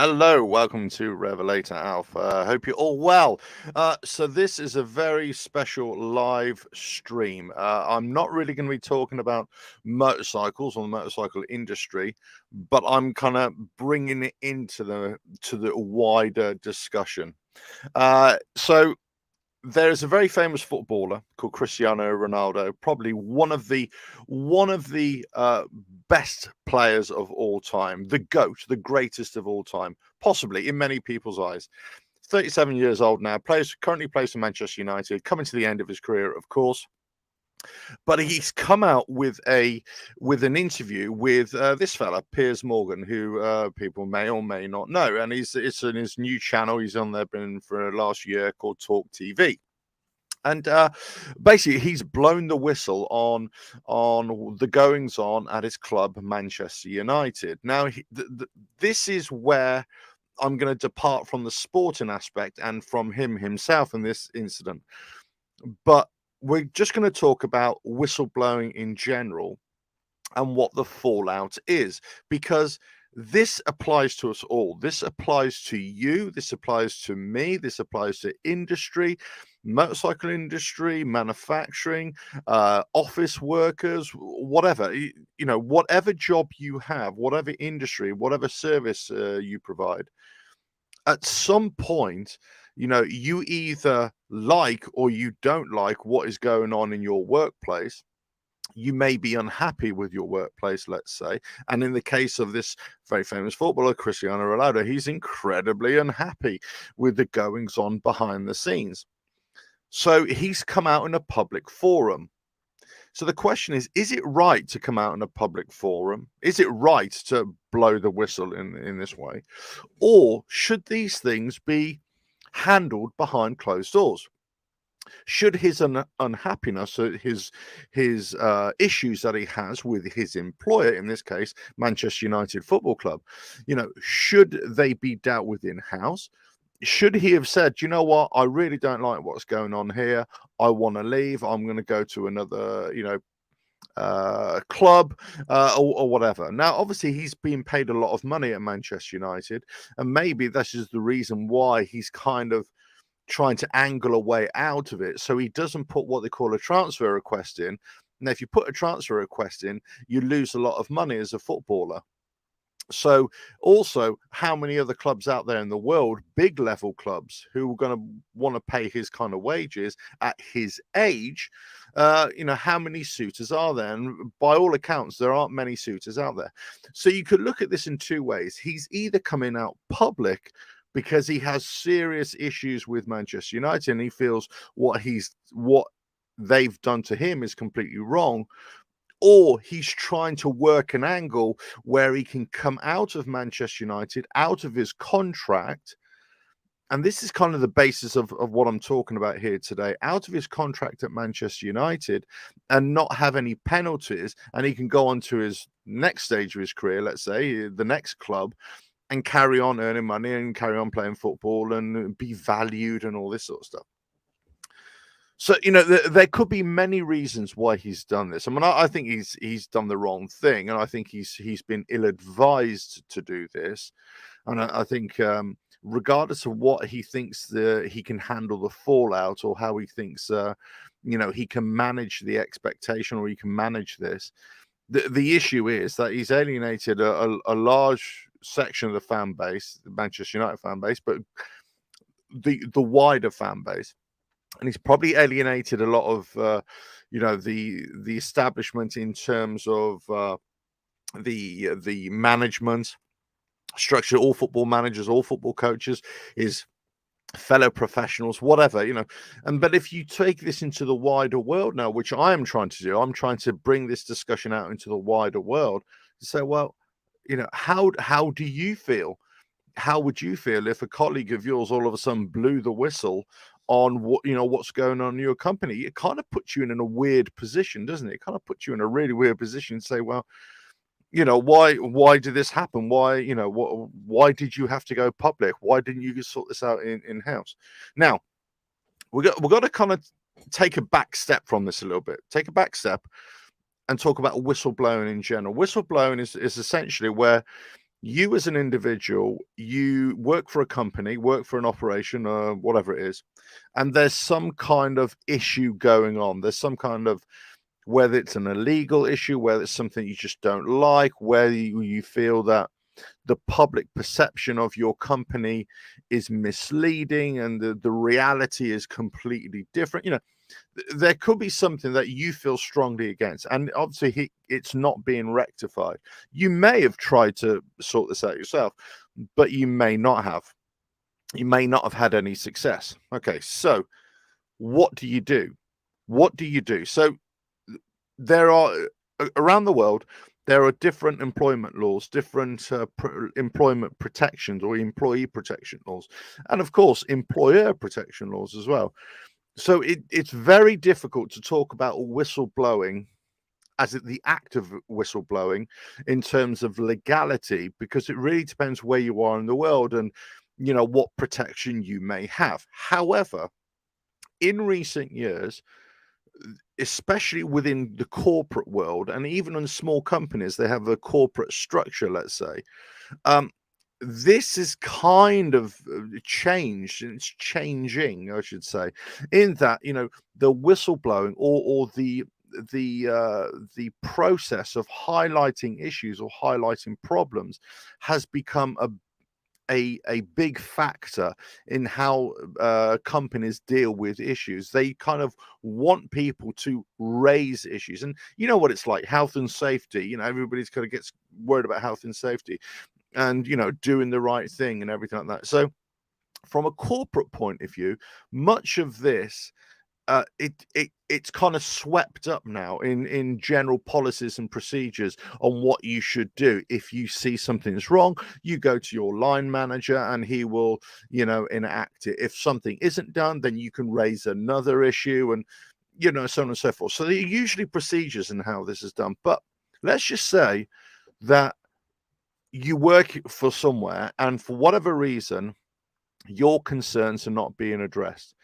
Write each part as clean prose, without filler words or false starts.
Hello, welcome to Revelator Alpha. Hope you're all well. So this is a very special live stream. I'm not really going to be talking about motorcycles or the motorcycle industry, but I'm kind of bringing it into the wider discussion. So there's a very famous footballer called Cristiano Ronaldo, probably one of the best players of all time, the GOAT, the greatest of all time, possibly in many people's eyes. 37 years old now, currently plays for Manchester United, coming to the end of his career, of course. But he's come out with an interview with this fella, Piers Morgan, who people may or may not know, and it's in his new channel. He's on there been for last year called Talk TV. And basically, he's blown the whistle on the goings on at his club, Manchester United. Now, this is where I'm going to depart from the sporting aspect and from him himself in this incident. But we're just going to talk about whistleblowing in general and what the fallout is, because this applies to us all. This applies to you. This applies to me. This applies to industry, motorcycle industry, manufacturing, office workers, whatever. Whatever job you have, whatever industry, whatever service you provide, at some point, you either like or you don't like what is going on in your workplace. You may be unhappy with your workplace, let's say. And in the case of this very famous footballer, Cristiano Ronaldo, he's incredibly unhappy with the goings on behind the scenes. So he's come out in a public forum. So the question is it right to come out in a public forum? Is it right to blow the whistle in this way? Or should these things be handled behind closed doors? Should his unhappiness, his issues that he has with his employer, in this case Manchester United Football Club, should they be dealt with in-house? Should he have said, you know what, I really don't like what's going on here, I want to leave, I'm going to go to another club or whatever? Now, obviously, he's being paid a lot of money at Manchester United, and maybe this is the reason why he's kind of trying to angle a way out of it, so he doesn't put what they call a transfer request in. Now, if you put a transfer request in, you lose a lot of money as a footballer. So also, how many other clubs out there in the world, big level clubs, who are going to want to pay his kind of wages at his age? How many suitors are there? And by all accounts, there aren't many suitors out there. So you could look at this in two ways. He's either coming out public because he has serious issues with Manchester United and he feels what they've done to him is completely wrong, or he's trying to work an angle where he can come out of Manchester United, out of his contract. And this is kind of the basis of what I'm talking about here today, out of his contract at Manchester United and not have any penalties. And he can go on to his next stage of his career, let's say the next club, and carry on earning money and carry on playing football and be valued and all this sort of stuff. So, there could be many reasons why he's done this. I mean, I think he's done the wrong thing, and I think he's been ill-advised to do this. And I think regardless of what he thinks he can handle the fallout, or how he thinks he can manage the expectation, or he can manage this, the issue is that he's alienated a large section of the fan base, the Manchester United fan base, but the wider fan base. And he's probably alienated a lot of, the establishment in terms of the management structure, all football managers, all football coaches, his fellow professionals, whatever, but if you take this into the wider world now, which I am trying to do, I'm trying to bring this discussion out into the wider world to say, well, how do you feel? How would you feel if a colleague of yours all of a sudden blew the whistle on what's going on in your company? It kind of puts you in a weird position, doesn't it? It kind of puts you in a really weird position to say, well, why did this happen? Why did you have to go public? Why didn't you just sort this out in-house? Now, we've got to kind of take a back step from this a little bit. Take a back step and talk about whistleblowing in general. Whistleblowing is essentially where You as an individual, you work for a company, work for an operation, or whatever it is, and there's some kind of issue going on. There's some kind of, whether it's an illegal issue, whether it's something you just don't like, whether you feel that the public perception of your company is misleading and the reality is completely different. There could be something that you feel strongly against, and obviously it's not being rectified. You may have tried to sort this out yourself, but you may not have. You may not have had any success. Okay, so what do you do? What do you do? So there are, around the world, there are different employment laws, different employment protections or employee protection laws, and of course employer protection laws as well. So it's very difficult to talk about whistleblowing as the act of whistleblowing in terms of legality, because it really depends where you are in the world and what protection you may have. However, in recent years, especially within the corporate world, and even in small companies, they have a corporate structure, let's say. This is kind of changed, and it's changing, I should say, in that the whistleblowing or the process of highlighting issues or highlighting problems has become a big factor in how companies deal with issues. They kind of want people to raise issues, and you know what it's like, health and safety. Everybody's kind of gets worried about health and safety, and doing the right thing and everything like that. So from a corporate point of view, much of this it's kind of swept up now in general policies and procedures on what you should do. If you see something's wrong, you go to your line manager and he will enact it. If something isn't done, then you can raise another issue, and so on and so forth. So there are usually procedures in how this is done. But let's just say that you work for somewhere, and for whatever reason your concerns are not being addressed.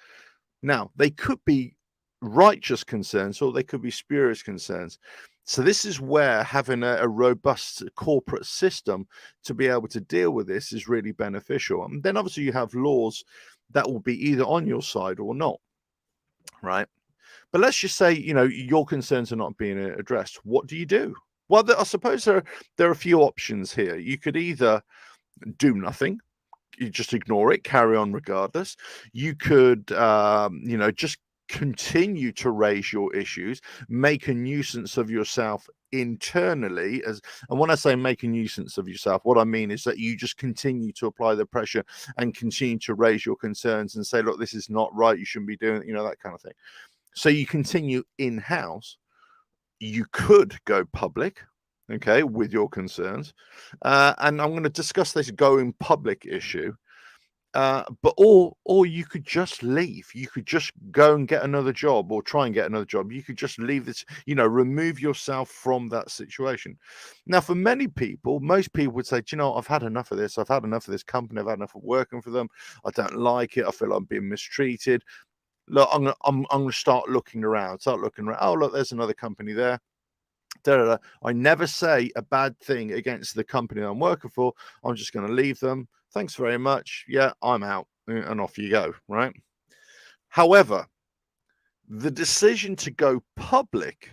Now, they could be righteous concerns or they could be spurious concerns. So this is where having a robust corporate system to be able to deal with this is really beneficial. And then obviously you have laws that will be either on your side or not, right? But let's just say, your concerns are not being addressed. What do you do? Well, I suppose there are a few options here. You could either do nothing, you just ignore it, carry on regardless. You could, just continue to raise your issues, make a nuisance of yourself internally. And when I say make a nuisance of yourself, what I mean is that you just continue to apply the pressure and continue to raise your concerns and say, look, this is not right, you shouldn't be doing it, that kind of thing. So you continue in-house. You could go public, okay, with your concerns, and I'm going to discuss this going public issue. But or you could just leave. You could just go and get another job, or try and get another job. You could just leave this, remove yourself from that situation. Now, for many people, most people would say, I've had enough of this. I've had enough of this company. I've had enough of working for them. I don't like it. I feel I'm being mistreated. Look, I'm gonna start looking around. Oh, look, there's another company there. I never say a bad thing against the company I'm working for. I'm just going to leave them. Thanks very much. Yeah, I'm out. And off you go, right? However, the decision to go public,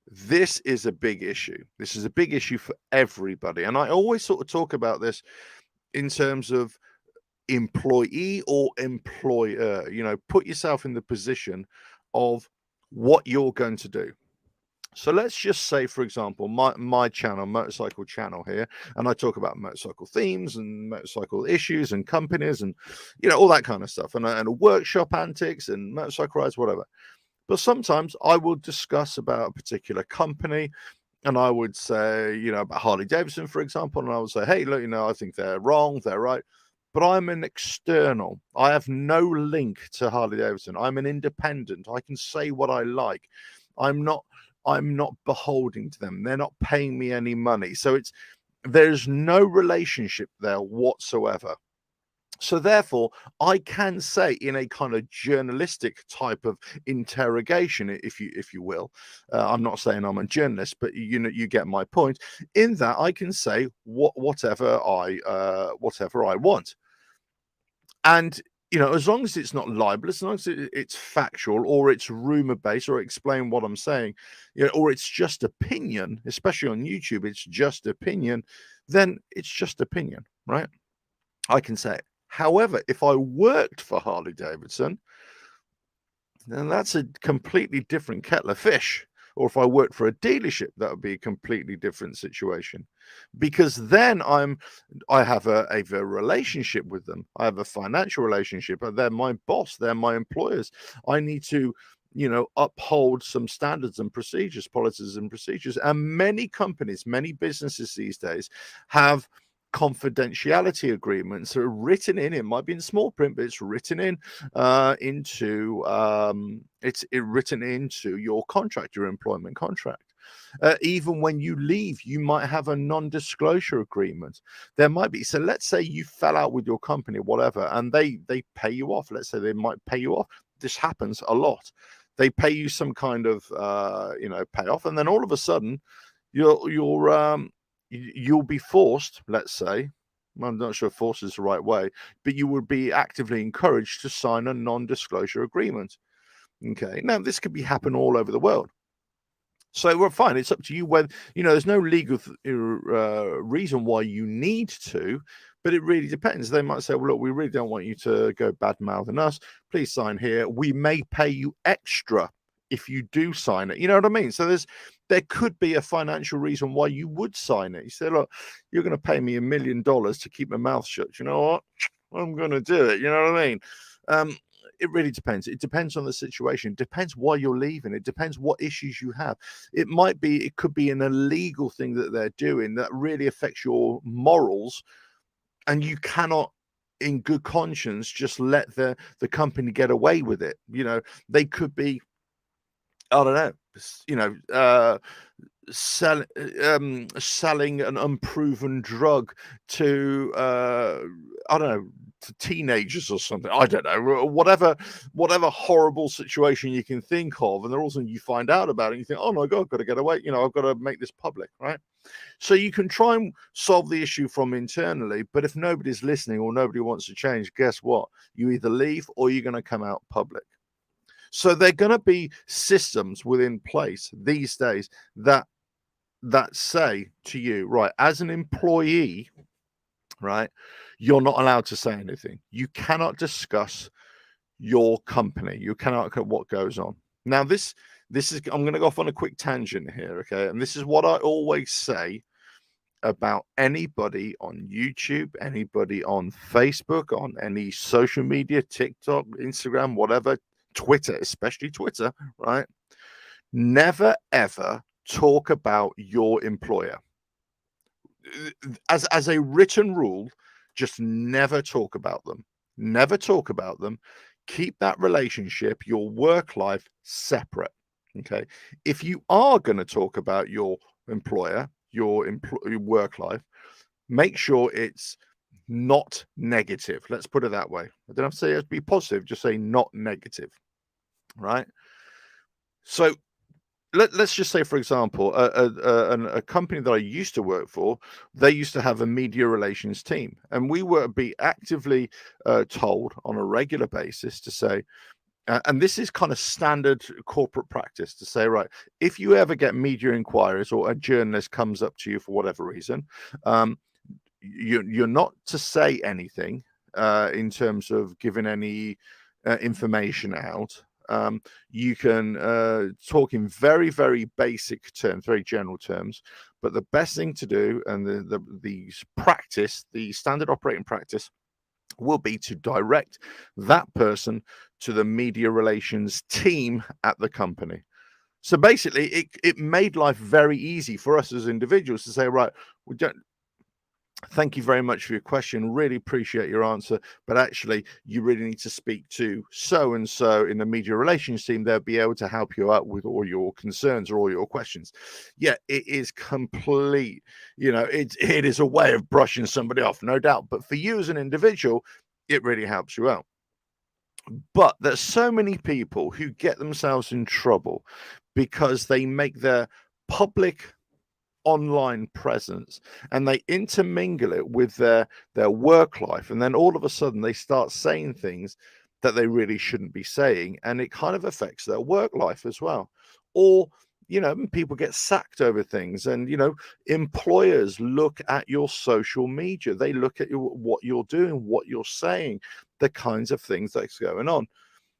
this is a big issue. This is a big issue for everybody. And I always sort of talk about this in terms of employee or employer. Put yourself in the position of what you're going to do. So let's just say, for example, my channel, motorcycle channel here, and I talk about motorcycle themes and motorcycle issues and companies and, all that kind of stuff, and a workshop antics and motorcycle rides, whatever. But sometimes I will discuss about a particular company, and I would say, about Harley Davidson, for example, and I would say, hey, look, I think they're wrong, they're right. But I'm an external. I have no link to Harley Davidson. I'm an independent. I can say what I like. I'm not beholden to them. They're not paying me any money. So there's no relationship there whatsoever. So therefore, I can say in a kind of journalistic type of interrogation, if you will, I'm not saying I'm a journalist, but you know, you get my point. In that, I can say whatever I want, and you know, as long as it's not libelous, as long as it's factual or it's rumor based or explain what I'm saying, you know, or it's just opinion, especially on YouTube, it's just opinion, then it's just opinion, right? I can say it. However, if I worked for Harley Davidson, then that's a completely different kettle of fish. Or if I worked for a dealership, that would be a completely different situation, because then I have a relationship with them. I have a financial relationship. They're my boss. They're my employers. I need to, you know, uphold some standards and procedures, policies and procedures. And many companies, many businesses these days have confidentiality agreements that are written in. It might be in small print, but it's written in it's written into your contract, your employment contract. Even when you leave, you might have a non-disclosure agreement. There might be. So let's say you fell out with your company, whatever, and they pay you off. Let's say they might pay you off. This happens a lot. They pay you some kind of you know, payoff, and then all of a sudden, you'll be forced. Let's say, I'm not sure if force is the right way, but you would be actively encouraged to sign a non-disclosure agreement. Okay, now this could be happen all over the world. So we're fine. It's up to you whether, you know, there's no legal reason why you need to, but it really depends. They might say, well, look, we really don't want you to go bad mouthing us. Please sign here. We may pay you extra if you do sign it. You know what I mean? So there could be a financial reason why you would sign it. You say, look, you're going to pay me $1 million to keep my mouth shut. You know what? I'm going to do it. You know what I mean? It really depends. It depends on the situation. It depends why you're leaving. It depends what issues you have. It could be an illegal thing that they're doing that really affects your morals, and you cannot, in good conscience, just let the company get away with it. You know, they could be, I don't know, you know, selling an unproven drug to I don't know, to teenagers or something. I don't know, whatever horrible situation you can think of, and then all of a sudden you find out about it and you think, oh my god, I've got to get away, you know, I've got to make this public, right? So you can try and solve the issue from internally, but if nobody's listening or nobody wants to change, guess what? You either leave or you're going to come out public. So there are going to be systems within place these days that say to you, right, as an employee, right, you're not allowed to say anything. You cannot discuss your company. You cannot what goes on. Now, this is, I'm going to go off on a quick tangent here, okay? And this is what I always say about anybody on YouTube, anybody on Facebook, on any social media, TikTok, Instagram, whatever, Twitter, especially Twitter, right? Never ever talk about your employer. As a written rule, just never talk about them. Never talk about them. Keep that relationship, your work life, separate. Okay. If you are going to talk about your employer, your work life, make sure it's not negative. Let's put it that way. I don't have to say it has to be positive, just say not negative. Right. So let's just say, for example, a company that I used to work for, they used to have a media relations team, and we were be actively told on a regular basis to say, and this is kind of standard corporate practice, to say, right, if you ever get media inquiries or a journalist comes up to you for whatever reason, you're not to say anything in terms of giving any information out. You can talk in very, very basic terms, very general terms, but the best thing to do, and the practice, the standard operating practice, will be to direct that person to the media relations team at the company. So basically, it made life very easy for us as individuals to say, right, we don't. Thank you very much for your question. Really appreciate your answer. But actually, you really need to speak to so and so in the media relations team. They'll be able to help you out with all your concerns or all your questions. Yeah, it is complete. You know, it is a way of brushing somebody off, no doubt. But for you as an individual, it really helps you out. But there's so many people who get themselves in trouble because they make their public online presence and they intermingle it with their work life, and then all of a sudden they start saying things that they really shouldn't be saying, and it kind of affects their work life as well. Or people get sacked over things, and employers look at your social media, they look at what you're doing, what you're saying, the kinds of things that's going on.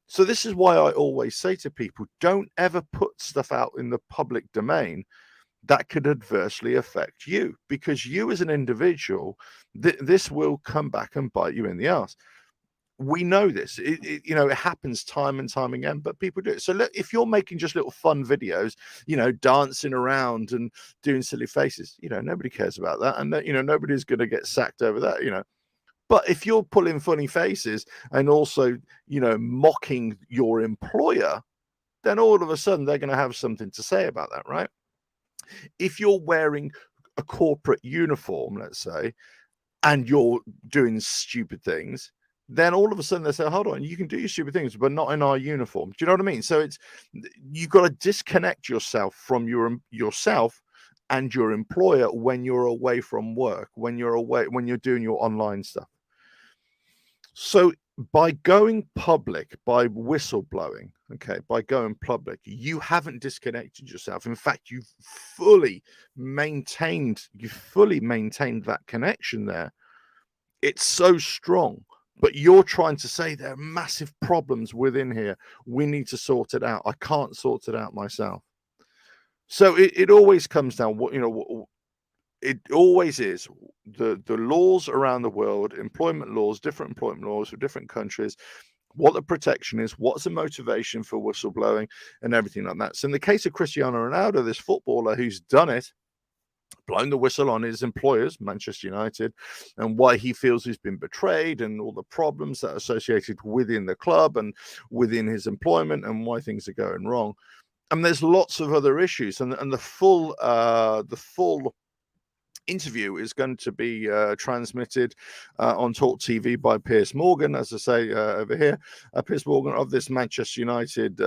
So this is why I always say to people, don't ever put stuff out in the public domain that could adversely affect you, because you as an individual, this will come back and bite you in the ass. We know this. It happens time and time again, but people do it. So look, if you're making just little fun videos, dancing around and doing silly faces, nobody cares about that, and nobody's going to get sacked over that. But if you're pulling funny faces and also, mocking your employer, then all of a sudden they're going to have something to say about that, right? If you're wearing a corporate uniform, let's say, and you're doing stupid things, then all of a sudden they say, hold on, you can do your stupid things, but not in our uniform. Do you know what I mean? So you've got to disconnect yourself from yourself and your employer when you're away from work, when you're doing your online stuff. So by going public, by whistleblowing, by going public, you haven't disconnected yourself. In fact, you've fully maintained that connection there. It's so strong. But you're trying to say there are massive problems within here. We need to sort it out. I can't sort it out myself. So it always comes down, it always is the laws around the world, employment laws, different employment laws for different countries, what the protection is, what's the motivation for whistleblowing, and everything like that. So in the case of Cristiano Ronaldo, this footballer who's done it, blown the whistle on his employers, Manchester United, and why he feels he's been betrayed, and all the problems that are associated within the club and within his employment, and why things are going wrong. And there's lots of other issues, and the full interview is going to be transmitted on Talk TV by Piers Morgan, as I say over here. Piers Morgan, of this Manchester United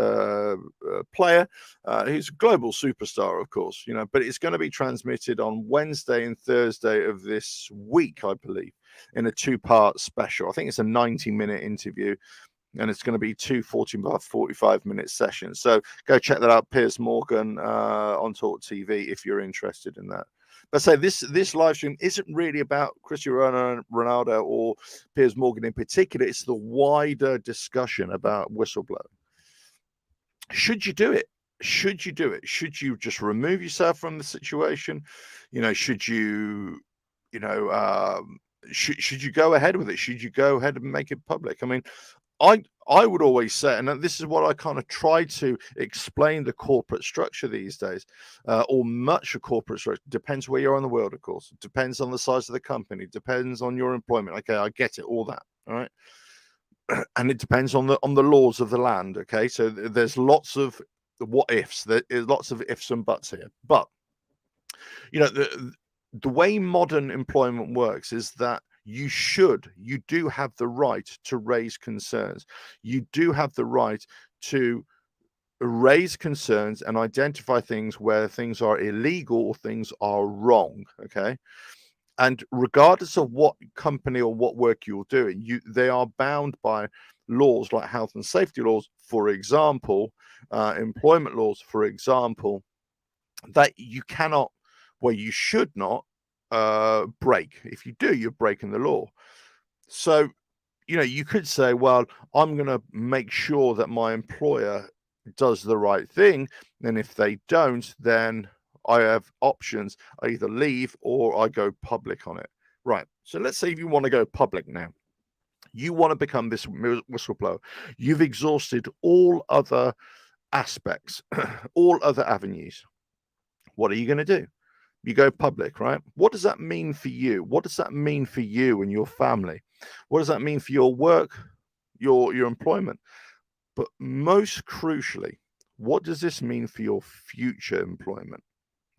player, who's a global superstar, of course, but it's going to be transmitted on Wednesday and Thursday of this week, I believe, in a 2-part special. I think it's a 90-minute interview, and it's going to be 2 45-minute sessions. So go check that out, Piers Morgan, on Talk TV, if you're interested in that. But say this live stream isn't really about Cristiano Ronaldo or Piers Morgan in particular. It's the wider discussion about whistleblowing. Should you do it? Should you do it? Should you just remove yourself from the situation? Should you, should you go ahead with it? Should you go ahead and make it public? I mean, I would always say, and this is what I kind of try to explain the corporate structure these days, or much of corporate structure. Depends where you are in the world, of course. It depends on the size of the company. Depends on your employment. Okay, I get it, all that. All right, and it depends on the laws of the land. Okay, so there's lots of what ifs. There is lots of ifs and buts here. But the way modern employment works is that you do have the right to raise concerns. You do have the right to raise concerns and identify things where things are illegal or things are wrong. Okay. And regardless of what company or what work you're doing, they are bound by laws like health and safety laws, for example, employment laws, for example, that you cannot, you should not break. If you do, you're breaking the law. So, you could say, well, I'm going to make sure that my employer does the right thing. And if they don't, then I have options. I either leave or I go public on it. Right. So let's say if you want to go public now, you want to become this whistleblower. You've exhausted all other aspects, all other avenues. What are you going to do? You go public, right? What does that mean for you? What does that mean for you and your family? What does that mean for your work, your employment? But most crucially, what does this mean for your future employment?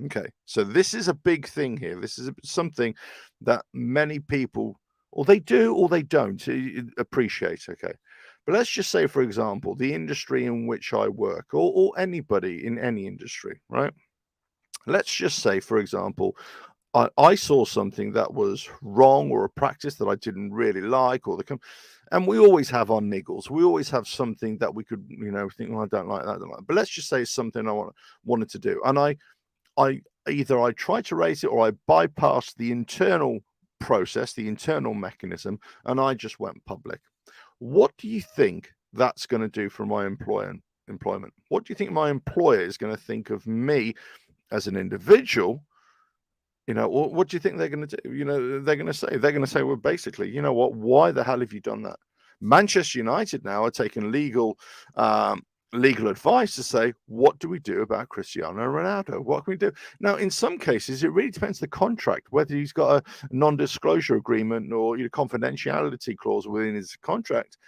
Okay, so this is a big thing here. This is something that many people or they do or they don't appreciate. Okay. But let's just say, for example, the industry in which I work, or anybody in any industry, right? Let's just say, for example, I saw something that was wrong or a practice that I didn't really like, or and we always have our niggles. We always have something that we could, think, well, I don't like that, I don't like. But let's just say it's something I wanted to do, and I either I try to raise it or I bypass the internal process, the internal mechanism, and I just went public. What do you think that's going to do for my employment? What do you think my employer is going to think of me as an individual? What do you think they're going to do? They're going to say, well, basically, you know what? Why the hell have you done that? Manchester United now are taking legal advice to say, what do we do about Cristiano Ronaldo? What can we do? Now, in some cases, it really depends the contract, whether he's got a non-disclosure agreement or confidentiality clause within his contract,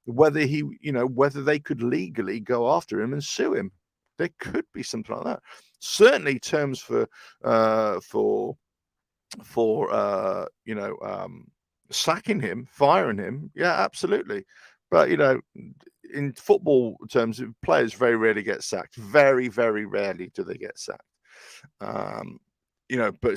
whether whether they could legally go after him and sue him. There could be something like that. Certainly, terms for sacking him, firing him. Yeah, absolutely. But in football terms, players very rarely get sacked. Very, very rarely do they get sacked. But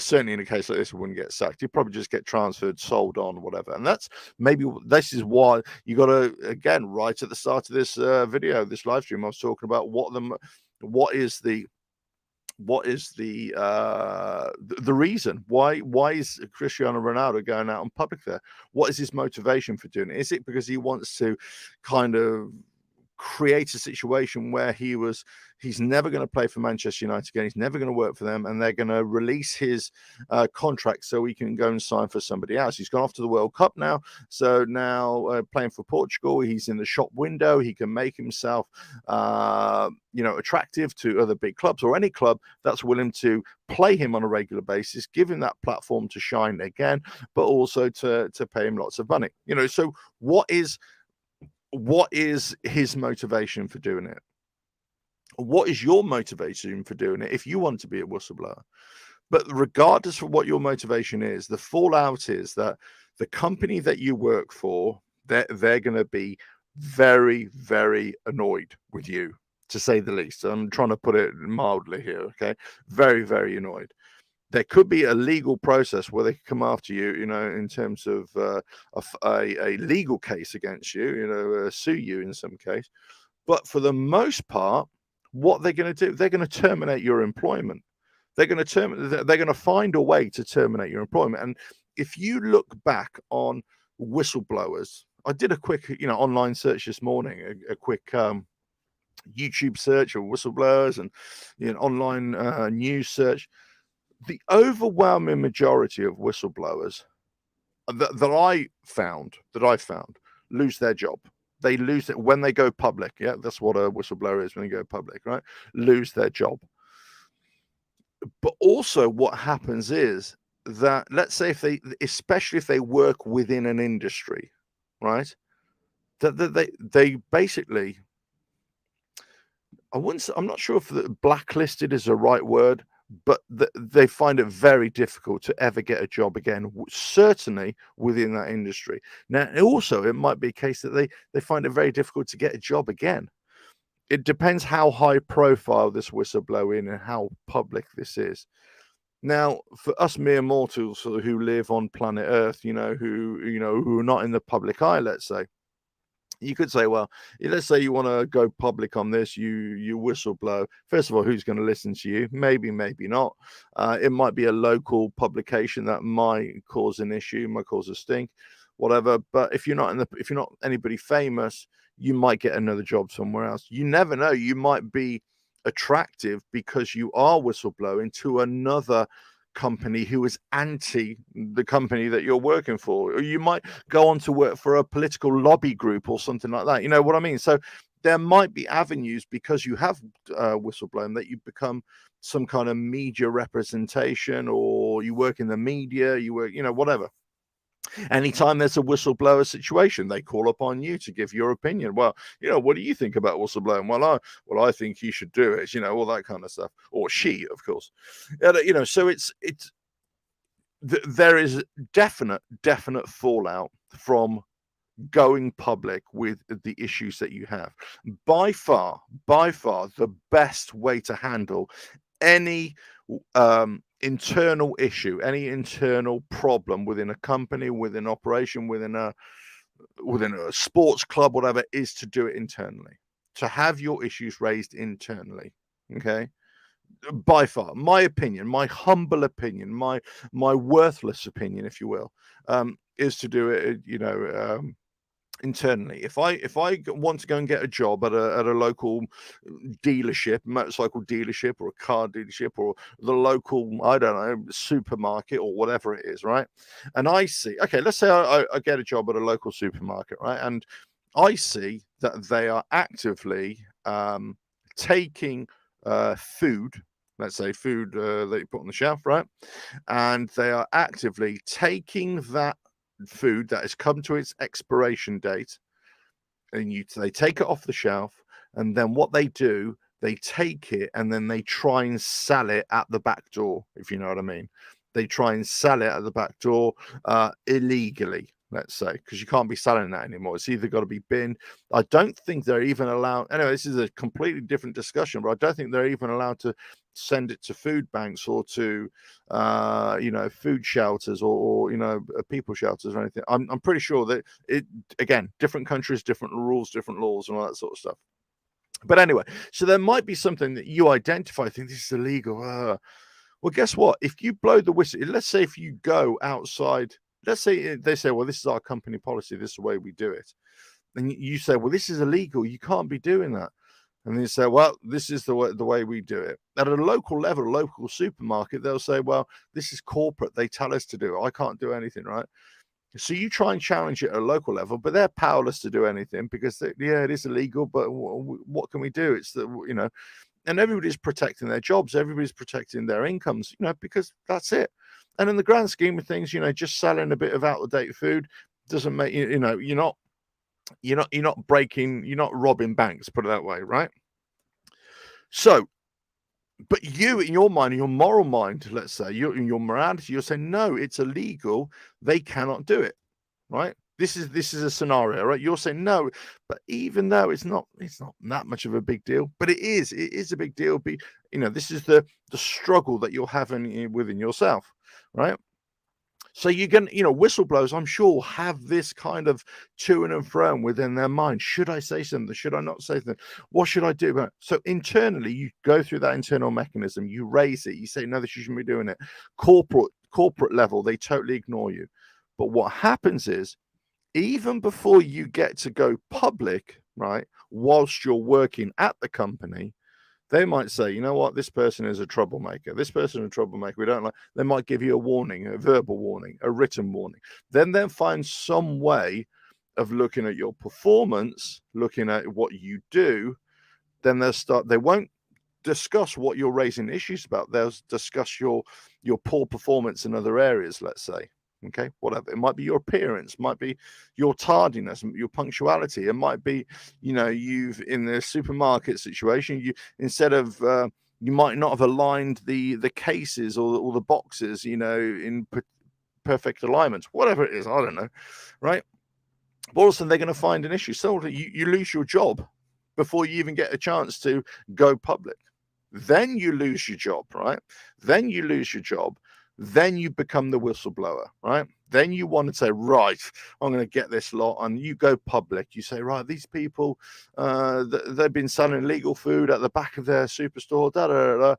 certainly in a case like this, it wouldn't get sacked. You'd probably just get transferred, sold on, whatever. And this is why you got to, again, right at the start of this video, this live stream, I was talking about what is the reason why is Cristiano Ronaldo going out in public there? What is his motivation for doing it? Is it because he wants to kind of create a situation where he's never going to play for Manchester United again, he's never going to work for them, and they're going to release his contract so he can go and sign for somebody else? He's gone off to the World Cup now, so now playing for Portugal, he's in the shop window, he can make himself attractive to other big clubs, or any club that's willing to play him on a regular basis, give him that platform to shine again, but also to pay him lots of money. So what is his motivation for doing it? What is your motivation for doing it if you want to be a whistleblower? But regardless of what your motivation is, the fallout is that the company that you work for, they're going to be very, very annoyed with you, to say the least. I'm trying to put it mildly here, okay? Very, very annoyed. There could be a legal process where they could come after you, in terms of a legal case against you, sue you in some case. But for the most part, what they're going to do, they're going to terminate your employment. They're going to find a way to terminate your employment. And if you look back on whistleblowers, I did a quick, online search this morning, a quick YouTube search of whistleblowers and online news search. The overwhelming majority of whistleblowers that I found lose their job. They lose it when they go public. Yeah, that's what a whistleblower is when they go public, right? Lose their job. But also what happens is that, let's say especially if they work within an industry, right? That they basically, I'm not sure if blacklisted is the right word, but they find it very difficult to ever get a job again, certainly within that industry. Now, also, it might be a case that they find it very difficult to get a job again. It depends how high profile this whistleblowing and how public this is. Now, for us mere mortals who live on planet Earth, who are not in the public eye, let's say, you could say, well, let's say you want to go public on this, you whistleblow. First of all, who's going to listen to you? Maybe not. It might be a local publication that might cause an issue, might cause a stink, whatever. But if you're not anybody famous, you might get another job somewhere else. You never know. You might be attractive because you are whistleblowing to another company who is anti the company that you're working for, or you might go on to work for a political lobby group or something like that. You know what I mean? So there might be avenues, because you have whistleblown, that you become some kind of media representation, or you work in the media, you work, whatever. Anytime there's a whistleblower situation, they call upon you to give your opinion. Well, what do you think about whistleblowing? Well, I think he should do it, all that kind of stuff. Or she, of course. So there is definite fallout from going public with the issues that you have. By far the best way to handle any internal issue, any internal problem within a company, within operation, within a sports club, whatever, is to do it internally, to have your issues raised internally. Okay, by far, my opinion, my humble opinion, my worthless opinion, if you will, is to do it, internally. If I want to go and get a job at a local dealership, motorcycle dealership, or a car dealership, or the local, I don't know, supermarket, or whatever it is, right? And I see, okay, let's say I get a job at a local supermarket, right? And I see that they are actively taking food, let's say food that you put on the shelf, right? And they are actively taking that food that has come to its expiration date, and they take it off the shelf, and then what they do, they take it and then they try and sell it at the back door, if you know what I mean. They try and sell it at the back door illegally, let's say, because you can't be selling that anymore. It's either got to be binned. I don't think they're even allowed. Anyway, this is a completely different discussion, but I don't think they're even allowed to send it to food banks or to food shelters, or people shelters or anything. I'm pretty sure that it, again, different countries, different rules, different laws, and all that sort of stuff. But anyway, so there might be something that you identify, think this is illegal. Well, guess what? If you blow the whistle, let's say if you go outside, let's say they say, well, this is our company policy, this is the way we do it. And you say, well, this is illegal, you can't be doing that. And then you say, well, this is the way we do it. At a local level, a local supermarket, they'll say, well, this is corporate, they tell us to do it, I can't do anything, right? So you try and challenge it at a local level, but they're powerless to do anything because, yeah, it is illegal, but what can we do? It's that, and everybody's protecting their jobs, everybody's protecting their incomes, because that's it. And in the grand scheme of things, just selling a bit of out-of-date food doesn't make, you're not breaking, you're not robbing banks, put it that way, right? So, but you, in your mind, in your moral mind, let's say, in your morality, you're saying, no, it's illegal, they cannot do it, right? This is a scenario, right? You're saying no, but even though it's not that much of a big deal, but it is a big deal. This is the struggle that you're having within yourself, right? So you can, whistleblowers, I'm sure, have this kind of to and fro within their mind. Should I say something? Should I not say something? What should I do? So internally, you go through that internal mechanism. You raise it. You say, no, this you shouldn't be doing it. Corporate level, they totally ignore you. But what happens is, even before you get to go public, right, whilst you're working at the company, they might say, you know what, this person is a troublemaker. This person is a troublemaker. We don't like. They might give you a warning, a verbal warning, a written warning. Then they'll find some way of looking at your performance, looking at what you do. Then they won't discuss what you're raising issues about. They'll discuss your poor performance in other areas, let's say. Okay, whatever. It might be your appearance, might be your tardiness, your punctuality. It might be, you've in the supermarket situation, you instead of you might not have aligned the cases or the boxes, in perfect alignments. Whatever it is, I don't know, right? But all of a sudden they're going to find an issue. So you lose your job before you even get a chance to go public. Then you lose your job, right? Then you lose your job. Then you become the whistleblower, right? Then you want to say, right, I'm going to get this lot, and you go public. You say, right, these people, they've been selling illegal food at the back of their superstore. Da, da, da, da.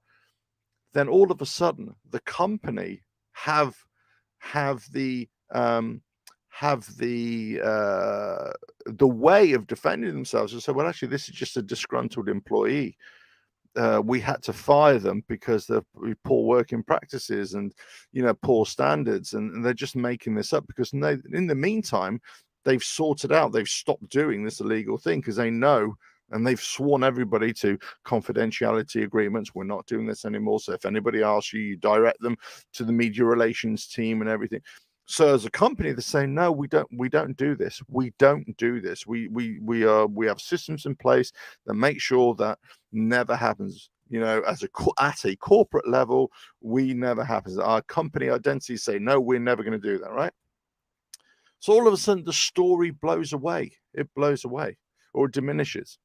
Then all of a sudden, the company have the way of defending themselves and say, well, actually, this is just a disgruntled employee. We had to fire them because of poor working practices and poor standards, and they're just making this up because in the meantime they've sorted out, they've stopped doing this illegal thing because they know, and they've sworn everybody to confidentiality agreements. We're not doing this anymore. So if anybody asks you, you direct them to the media relations team and everything. So as a company, they're saying, no, we don't do this. We don't do this. We have systems in place that make sure that never happens. at a corporate level, we never happens. Our company identities say, no, we're never going to do that, right? So all of a sudden, the story blows away. It blows away or diminishes.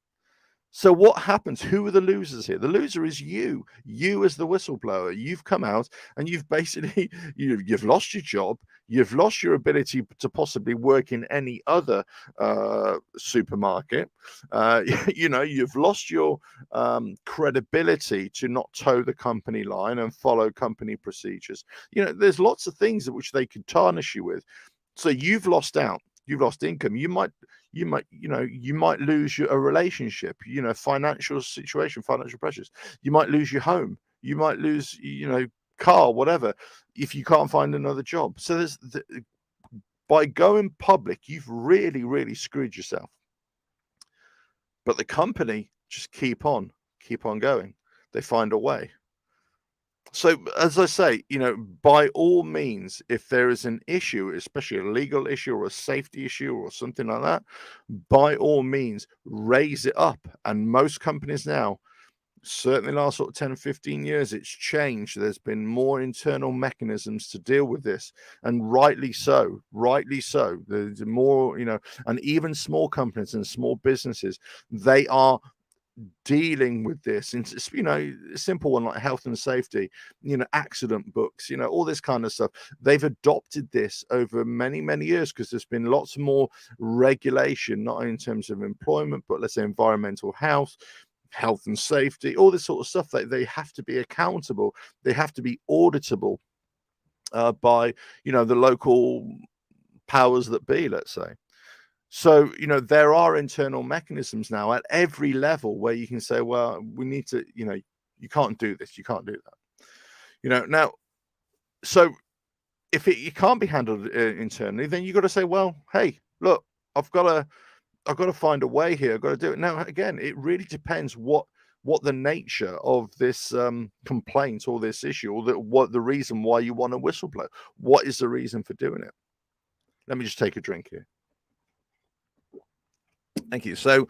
So what happens? Who are the losers here? The loser is you. You as the whistleblower. You've come out and you've basically you've lost your job. You've lost your ability to possibly work in any other supermarket. You've lost your credibility to not toe the company line and follow company procedures. There's lots of things which they could tarnish you with. So you've lost out. You've lost income. You might lose a relationship, financial situation, financial pressures. You might lose your home. You might lose, car, whatever, if you can't find another job. So by going public, you've really, really screwed yourself. But the company just keep on going. They find a way. So, as I say, by all means, if there is an issue, especially a legal issue or a safety issue or something like that, by all means, raise it up. And most companies now, certainly last sort of 10, 15 years, it's changed. There's been more internal mechanisms to deal with this. And rightly so. There's more, and even small companies and small businesses, they are dealing with this. And a simple one like health and safety, accident books, all this kind of stuff. They've adopted this over many, many years because there's been lots more regulation, not only in terms of employment, but let's say environmental health and safety, all this sort of stuff. They have to be accountable. They have to be auditable by the local powers that be, let's say. So, there are internal mechanisms now at every level where you can say, well, we need to, you can't do this, you can't do that. Now, so if it can't be handled internally, then you've got to say, well, hey, look, I've got to find a way here. I've got to do it. Now, again, it really depends what the nature of this complaint or this issue, or what the reason why you want to whistleblow. What is the reason for doing it? Let me just take a drink here. Thank you. So,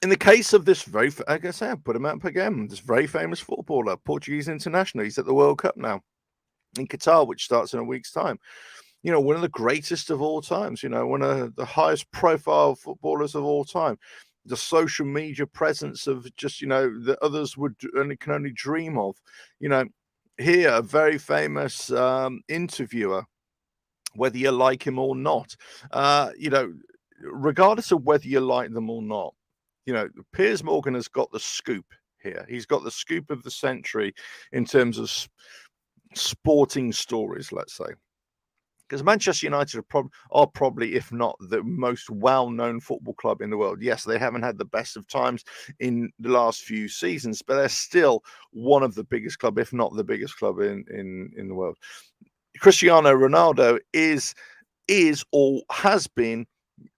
in the case of this like I said, put him up again, this very famous footballer, Portuguese international, he's at the World Cup now in Qatar, which starts in a week's time. One of the greatest of all times, one of the highest profile footballers of all time. The social media presence of just, that others can only dream of. Here, a very famous interviewer, whether you like him or not, regardless of whether you like them or not, Piers Morgan has got the scoop here. He's got the scoop of the century in terms of sporting stories, let's say. Because Manchester United are probably, if not the most well-known football club in the world. Yes, they haven't had the best of times in the last few seasons, but they're still one of the biggest club, if not the biggest club in the world. Cristiano Ronaldo is or has been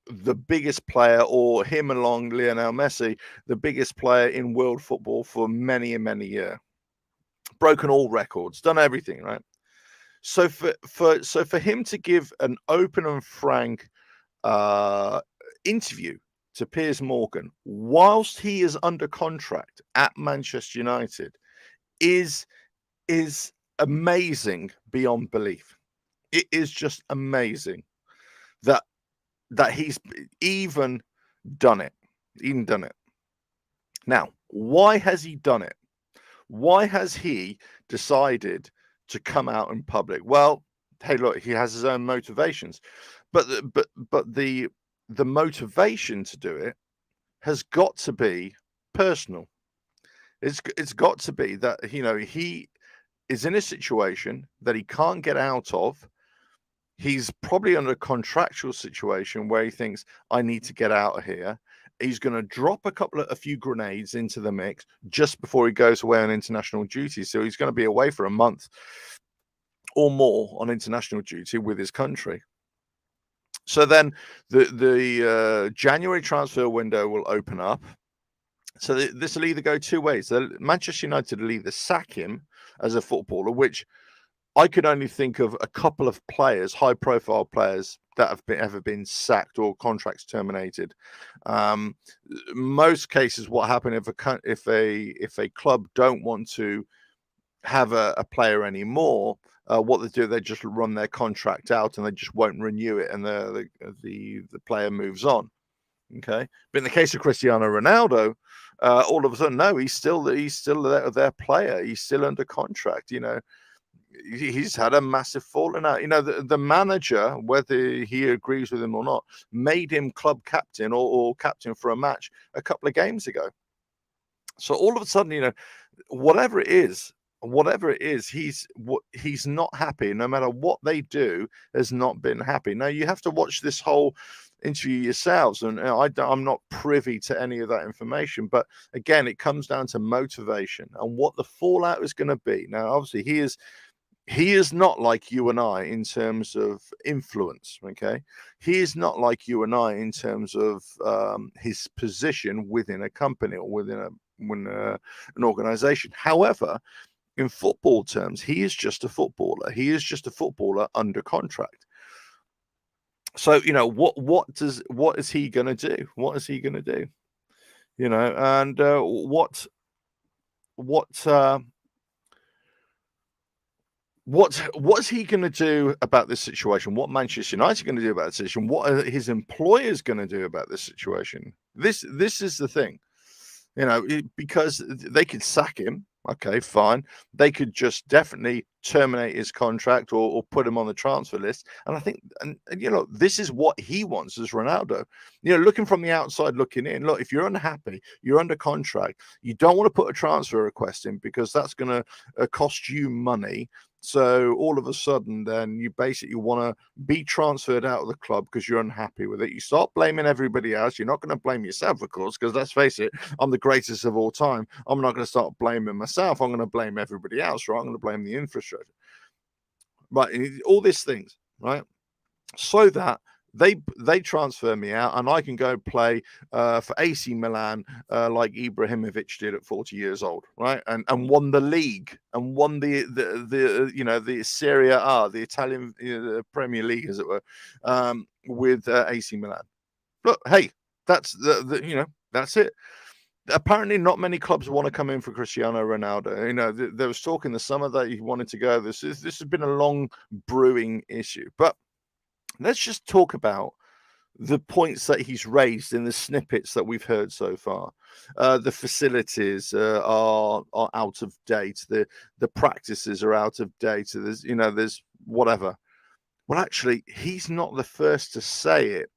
the biggest player, or him along Lionel Messi, the biggest player in world football for many and many years. Broken all records, done everything, right? So for him to give an open and frank interview to Piers Morgan whilst he is under contract at Manchester United is amazing beyond belief. It is just amazing that he's even done it. Now, why has he done it? Why has he decided to come out in public? Well, hey, look, he has his own motivations, but the motivation to do it has got to be personal. It's got to be that he is in a situation that he can't get out of. He's probably under a contractual situation where he thinks, I need to get out of here. He's going to drop a few grenades into the mix just before he goes away on international duty. So he's going to be away for a month or more on international duty with his country. So then the January transfer window will open up. So this will either go two ways. Manchester United will either sack him as a footballer, which I could only think of a couple of players, high-profile players, that have ever been sacked or contracts terminated. Um, Most cases, what happened if a club don't want to have a player anymore, what they do, they just run their contract out and they just won't renew it, and the player moves on. Okay, but in the case of Cristiano Ronaldo, all of a sudden, no, he's still their player. He's still under contract. He's had a massive falling out. The manager, whether he agrees with him or not, made him club captain or captain for a match a couple of games ago. So all of a sudden, whatever it is, he's not happy. No matter what they do, has not been happy. Now you have to watch this whole interview yourselves, and I'm not privy to any of that information. But again, it comes down to motivation and what the fallout is going to be. Now, obviously, he is not like you and I in terms of influence. Okay, he is not like you and I in terms of his position within a company or within an organization. However, in football terms, he is just a footballer. He is just a footballer under contract. So what is he going to do? What is he going to do? And what's he going to do about this situation? What Manchester United going to do about this situation? What are his employers going to do about this situation? This is the thing, because they could sack him. Okay, fine. They could just definitely terminate his contract or put him on the transfer list. And I think, and this is what he wants as Ronaldo. Looking from the outside, looking in. Look, if you're unhappy, you're under contract. You don't want to put a transfer request in because that's going to cost you money. So all of a sudden, then you basically want to be transferred out of the club because you're unhappy with it. You start blaming everybody else. You're not going to blame yourself, of course, because let's face it, I'm the greatest of all time. I'm not going to start blaming myself. I'm going to blame everybody else, right? I'm going to blame the infrastructure, right? All these things, right? So that they transfer me out and I can go play for AC Milan like Ibrahimovic did at 40 years old, right? And won the league and won the Serie A, the Italian the Premier League, as it were, with AC Milan. Look, hey, that's that's it. Apparently, not many clubs want to come in for Cristiano Ronaldo. There was talk in the summer that he wanted to go. This has been a long brewing issue, but let's just talk about the points that he's raised in the snippets that we've heard so far. The facilities are out of date. The practices are out of date. There's whatever. Well, actually, he's not the first to say it.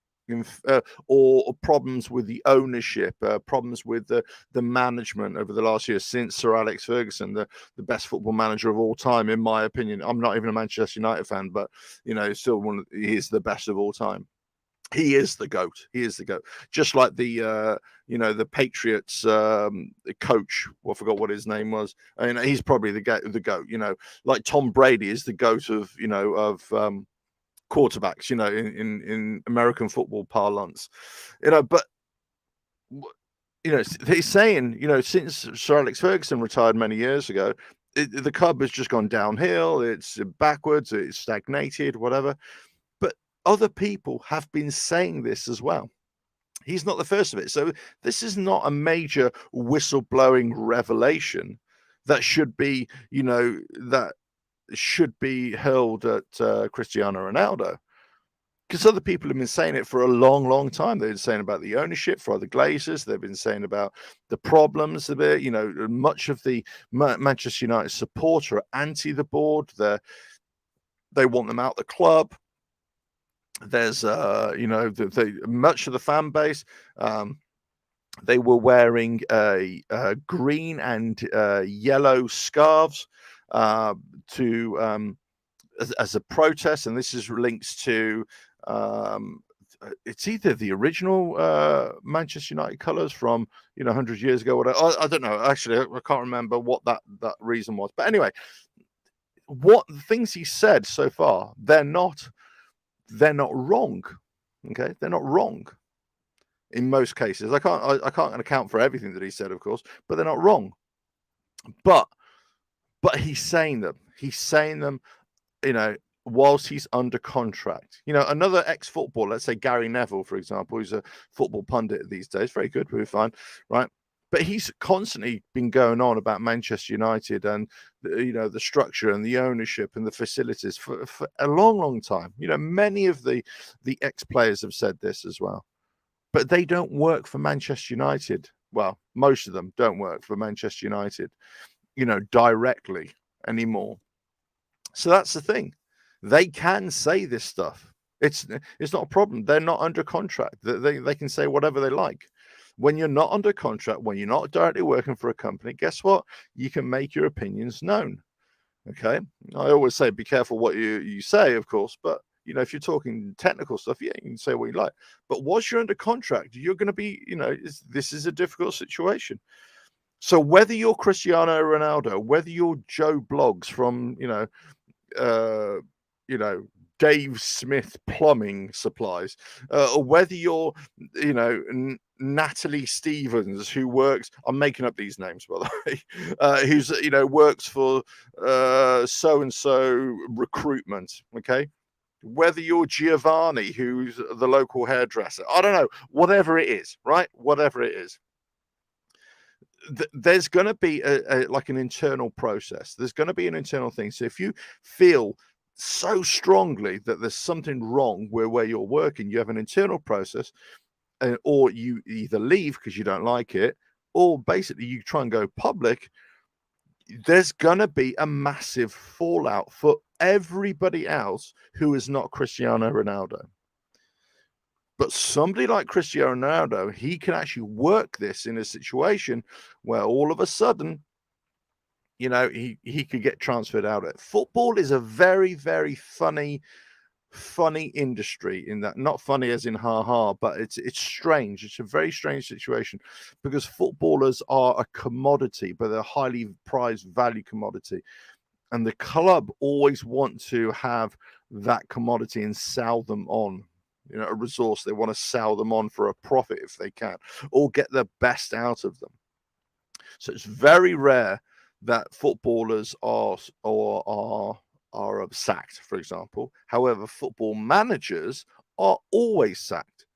Or problems with the ownership, problems with the management over the last year since Sir Alex Ferguson, the best football manager of all time, in my opinion. I'm not even a Manchester United fan, but still he is the best of all time. He is the GOAT. He is the GOAT. Just like the Patriots coach. Well, I forgot what his name was. I mean, he's probably the GOAT. Like Tom Brady is the GOAT of quarterbacks, in American football parlance, but he's saying, since Sir Alex Ferguson retired many years ago, the club has just gone downhill. It's backwards. It's stagnated, whatever. But other people have been saying this as well. He's not the first of it. So this is not a major whistleblowing revelation that should be, that should be hurled at Cristiano Ronaldo, because other people have been saying it for a long, long time. They've been saying about the ownership for the Glazers. They've been saying about the problems of it. Much of the Manchester United supporter are anti the board. They want them out the club. There's much of the fan base. They were wearing green and yellow scarves as a protest, and this is links to it's either the original Manchester United colours from 100 years ago, or I don't know. Actually, I can't remember what that reason was. But anyway, what the things he said so far, they're not wrong. Okay, they're not wrong in most cases. I can't account for everything that he said, of course, but they're not wrong. But he's saying them. He's saying them you know, whilst he's under contract. You know, another ex-footballer, let's say Gary Neville, for example, who's a football pundit these days, very good, we're fine, right? But he's constantly been going on about Manchester United and the structure and the ownership and the facilities for a long, long time. You know, many of the ex-players have said this as well, but they don't work for Manchester United. Well, most of them don't work for Manchester United, directly anymore. So that's the thing. They can say this stuff. It's not a problem. They're not under contract. They can say whatever they like. When you're not under contract, when you're not directly working for a company, guess what? You can make your opinions known. Okay. I always say be careful what you say, of course, but if you're talking technical stuff, yeah, you can say what you like. But once you're under contract, you're going to be, this is a difficult situation. So whether you're Cristiano Ronaldo, whether you're Joe Blogs from, Dave Smith Plumbing Supplies, or whether you're, Natalie Stevens, who works, I'm making up these names, by the way, who's, works for so and so recruitment, okay? Whether you're Giovanni, who's the local hairdresser, I don't know, whatever it is, right? Whatever it is. There's going to be like an internal process. There's going to be an internal thing. So if you feel so strongly that there's something wrong where you're working, you have an internal process, or you either leave because you don't like it, or basically you try and go public. There's going to be a massive fallout for everybody else who is not Cristiano Ronaldo. But somebody like Cristiano Ronaldo, he can actually work this in a situation where all of a sudden, he could get transferred out of it. Football is a very, very funny industry, in that, not funny as in ha, but it's strange. It's a very strange situation because footballers are a commodity, but they're a highly prized value commodity. And the club always want to have that commodity and sell them on. A resource. They want to sell them on for a profit if they can, or get the best out of them. So it's very rare that footballers are sacked, for example. However, football managers are always sacked.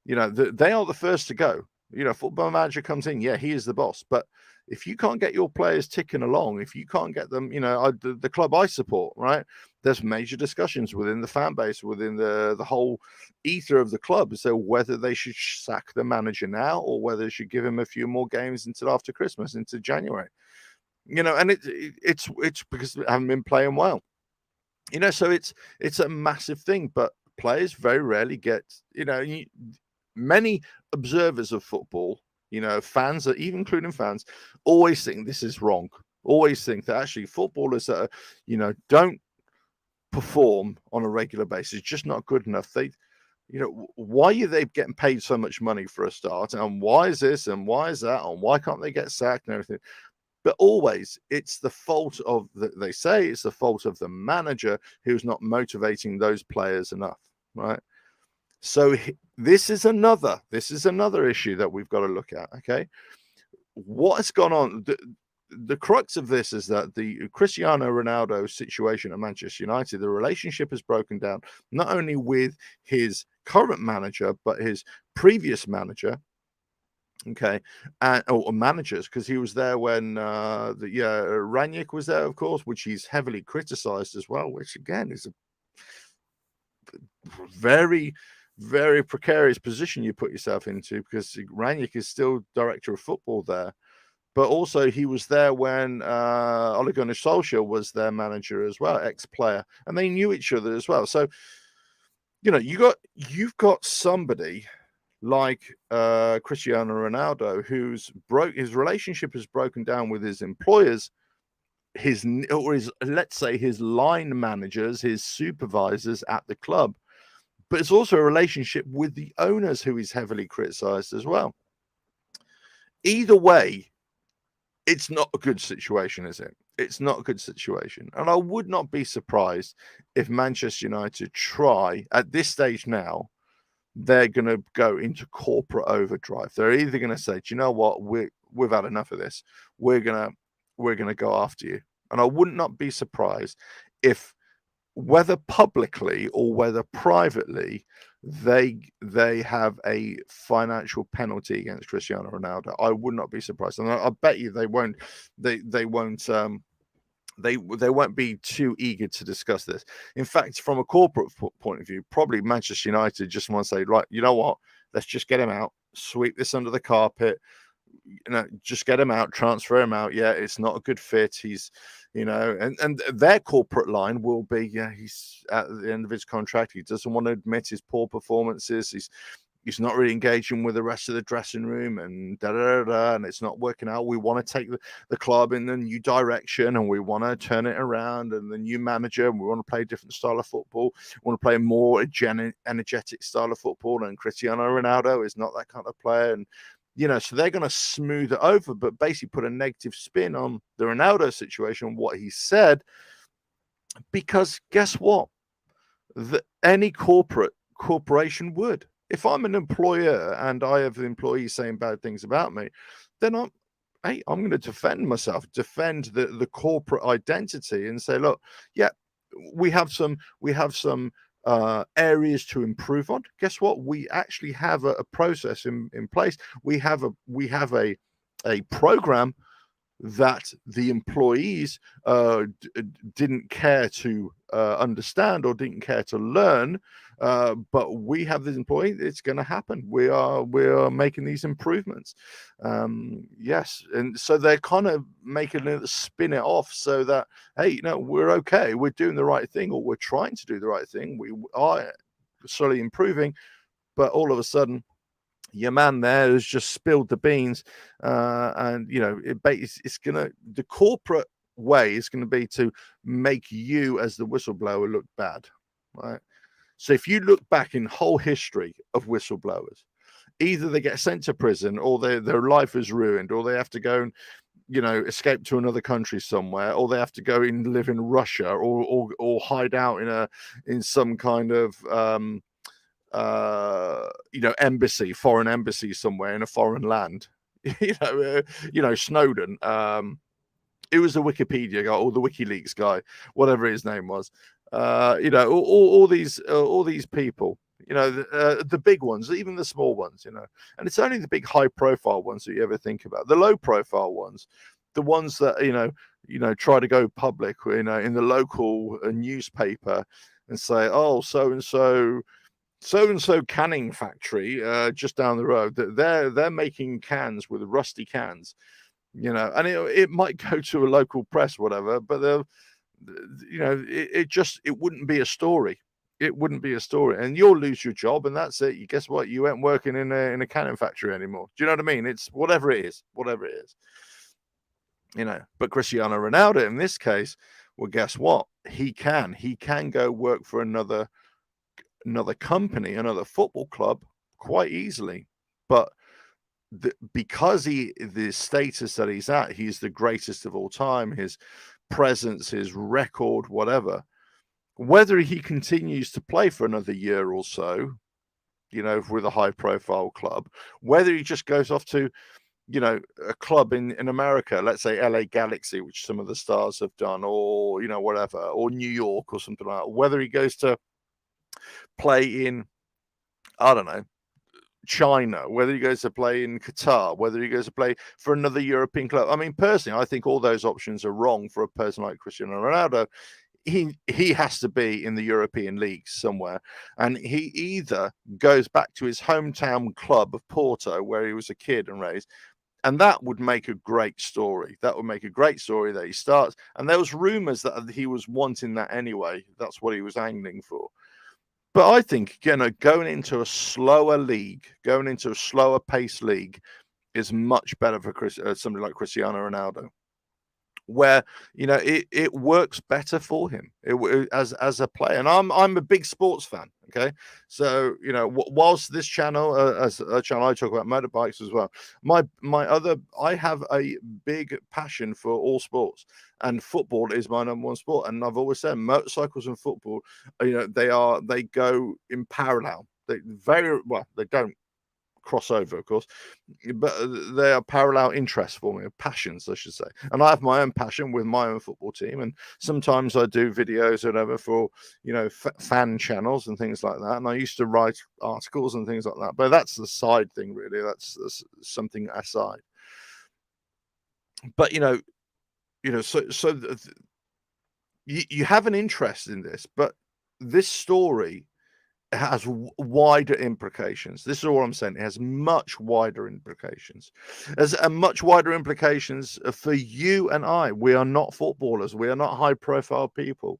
They are the first to go. Football manager comes in, yeah, he is the boss. But if you can't get your players ticking along, if you can't get them, the club I support, right? There's major discussions within the fan base, within the whole ether of the club, so whether they should sack the manager now or whether they should give him a few more games until after Christmas, into January. And it's because they haven't been playing well. So it's a massive thing, but players very rarely get, many observers of football, fans, even including fans, always think this is wrong. Always think that actually footballers that are, don't perform on a regular basis, just not good enough. They, why are they getting paid so much money for a start? And why is this and why is that? And why can't they get sacked and everything? But always, it's the fault of they say it's the fault of the manager who's not motivating those players enough, right? So this is another issue that we've got to look at. Okay, what has gone on? The crux of this is that the Cristiano Ronaldo situation at Manchester United, the relationship has broken down, not only with his current manager, but his previous manager. Okay, or managers, because he was there when Ranić was there, of course, which he's heavily criticised as well, which again is a very, very precarious position you put yourself into, because Ranić is still director of football there. But also he was there when Ole Gunnar Solskjaer was their manager as well, ex-player, and they knew each other as well. So, you've got somebody like Cristiano Ronaldo whose relationship has broken down with his employers, let's say his line managers, his supervisors at the club. But it's also a relationship with the owners who is heavily criticized as well. Either way, it's not a good situation, is it? It's not a good situation. And I would not be surprised if Manchester United try, at this stage now, they're going to go into corporate overdrive. They're either going to say, do you know what, we've had enough of this. We're going to go after you. And I would not be surprised if whether publicly or whether privately, they have a financial penalty against Cristiano Ronaldo. I would not be surprised, and I bet you they won't. They won't. They won't be too eager to discuss this. In fact, from a corporate point of view, probably Manchester United just want to say, right, you know what? Let's just get him out, sweep this under the carpet. Just get him out, transfer him out. Yeah, it's not a good fit. He's, and their corporate line will be, yeah, he's at the end of his contract. He doesn't want to admit his poor performances. He's not really engaging with the rest of the dressing room, and and it's not working out. We want to take the club in a new direction, and we want to turn it around, and the new manager, and we want to play a different style of football. We want to play a more energetic style of football, and Cristiano Ronaldo is not that kind of player. And so they're going to smooth it over, but basically put a negative spin on the Ronaldo situation, what he said, because guess what? Any corporation would. If I'm an employer and I have employees saying bad things about me, then I'm going to defend myself, defend the corporate identity, and say, look, yeah, we have some areas to improve on. Guess what? We actually have a process in place. We have a program that the employees didn't care to understand or didn't care to learn, but we have this employee. It's going to happen. We are making these improvements. Yes, and so they're kind of making it spin it off so that, hey, we're okay. We're doing the right thing, or we're trying to do the right thing. We are slowly improving, but all of a sudden, your man there has just spilled the beans, and it's gonna, the corporate way is going to be to make you as the whistleblower look bad, right? So if you look back in whole history of whistleblowers, either they get sent to prison, or their life is ruined, or they have to go and escape to another country somewhere, or they have to go and live in Russia, or hide out in some kind of embassy, foreign embassy somewhere in a foreign land. Snowden. It was the Wikipedia guy or the WikiLeaks guy, whatever his name was. All these people. The big ones, even the small ones. And it's only the big high-profile ones that you ever think about. The low-profile ones, the ones that try to go public, in the local newspaper and say, oh, so and so canning factory just down the road, that they're making cans with rusty cans, and it might go to a local press, whatever, but it wouldn't be a story. It wouldn't be a story, and you'll lose your job, and that's it. You guess what? You ain't working in a canning factory anymore. Do you know what I mean? It's whatever it is. But Cristiano Ronaldo in this case, well, guess what? He can go work for another company, another football club, quite easily. But because the status that he's at, he's the greatest of all time, his presence, his record, whatever, whether he continues to play for another year or so, with a high profile club, whether he just goes off to a club in America, let's say LA Galaxy, which some of the stars have done, or whatever, or New York or something like that, whether he goes to play in, I don't know, China, whether he goes to play in Qatar, whether he goes to play for another European club. I mean, personally, I think all those options are wrong for a person like Cristiano Ronaldo. He has to be in the European leagues somewhere, and he either goes back to his hometown club of Porto, where he was a kid and raised, and that would make a great story. That would make a great story that he starts. And there was rumors that he was wanting that anyway. That's what he was angling for. But I think, going into a slower league, going into a slower pace league is much better for somebody like Cristiano Ronaldo, where it works better for him as a player. And I'm a big sports fan. Okay, so whilst this channel, as a channel, I talk about motorbikes as well. I have a big passion for all sports, and football is my number one sport. And I've always said motorcycles and football, they go in parallel. They don't crossover, of course, but they are parallel interests for me, passions, I should say. And I have my own passion with my own football team, and sometimes I do videos or whatever for, you know, fan channels and things like that. And I used to write articles and things like that, but that's the side thing, really. That's something aside. But you have an interest in this, but this story has wider implications. This is all I'm saying. It has much wider implications. As much wider implications for you and I. We are not footballers. We are not high-profile people.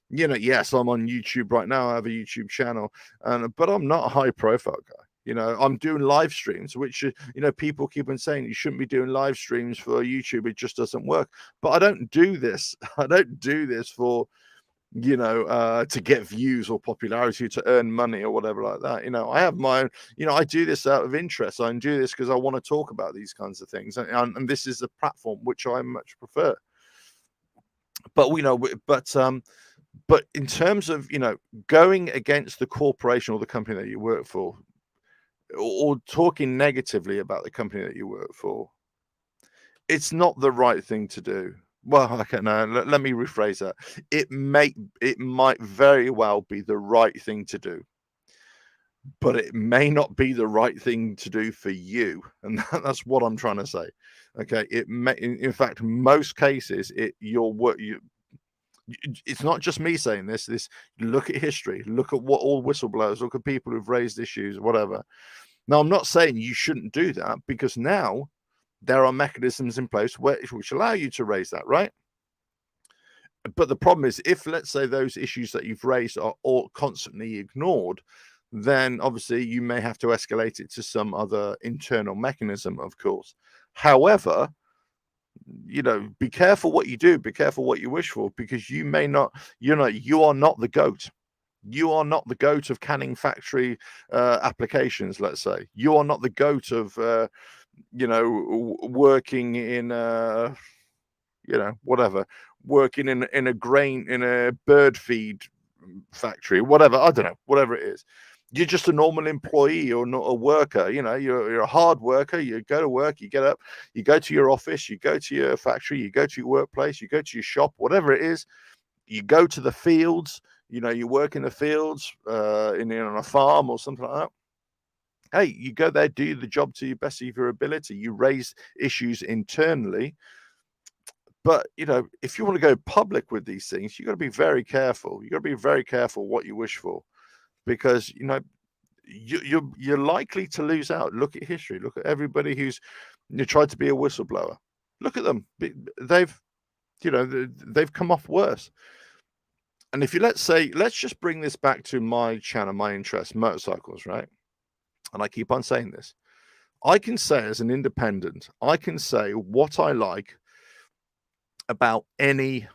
You know, yes, I'm on YouTube right now. I have a YouTube channel, but I'm not a high-profile guy. You know, I'm doing live streams, which, you know, people keep on saying you shouldn't be doing live streams for YouTube. It just doesn't work. But I don't do this. I don't do this for, you know, to get views or popularity, to earn money or whatever like that. You know, I have my own, you know, I do this out of interest. I do this because I want to talk about these kinds of things. And this is a platform which I much prefer. But, you know, but in terms of, you know, going against the corporation or the company that you work for, or talking negatively about the company that you work for, it's not the right thing to do. Well, okay, no, let me rephrase that. It might very well be the right thing to do, but it may not be the right thing to do for you, and that's what I'm trying to say. Okay, it may, in fact, most cases, it's not just me saying this. Look at history. Look at what all whistleblowers. Look at people who've raised issues, whatever. Now, I'm not saying you shouldn't do that, because now there are mechanisms in place which allow you to raise that, right? But the problem is, if, let's say, those issues that you've raised are all constantly ignored, then obviously you may have to escalate it to some other internal mechanism, of course. However, you know, be careful what you do, be careful what you wish for, because you may not, you know, you are not the GOAT. You are not the GOAT of canning factory applications, let's say. You are not the GOAT of, you know, working in, you know, whatever, working in a bird feed factory, whatever. I don't know, whatever it is. You're just a normal employee. You're not a worker. You know, you're a hard worker. You go to work, you get up, you go to your office, you go to your factory, you go to your workplace, you go to your shop, whatever it is. You go to the fields. You know, you work in the fields, on a farm or something like that. Hey, you go there, do the job to the best of your ability. You raise issues internally. But, you know, if you want to go public with these things, you've got to be very careful. You've got to be very careful what you wish for, because, you know, you're likely to lose out. Look at history. Look at everybody who's tried to be a whistleblower. Look at them. They've come off worse. And if you, let's just bring this back to my channel, my interest, motorcycles, right? And I keep on saying this. I can say, as an independent, I can say what I like about any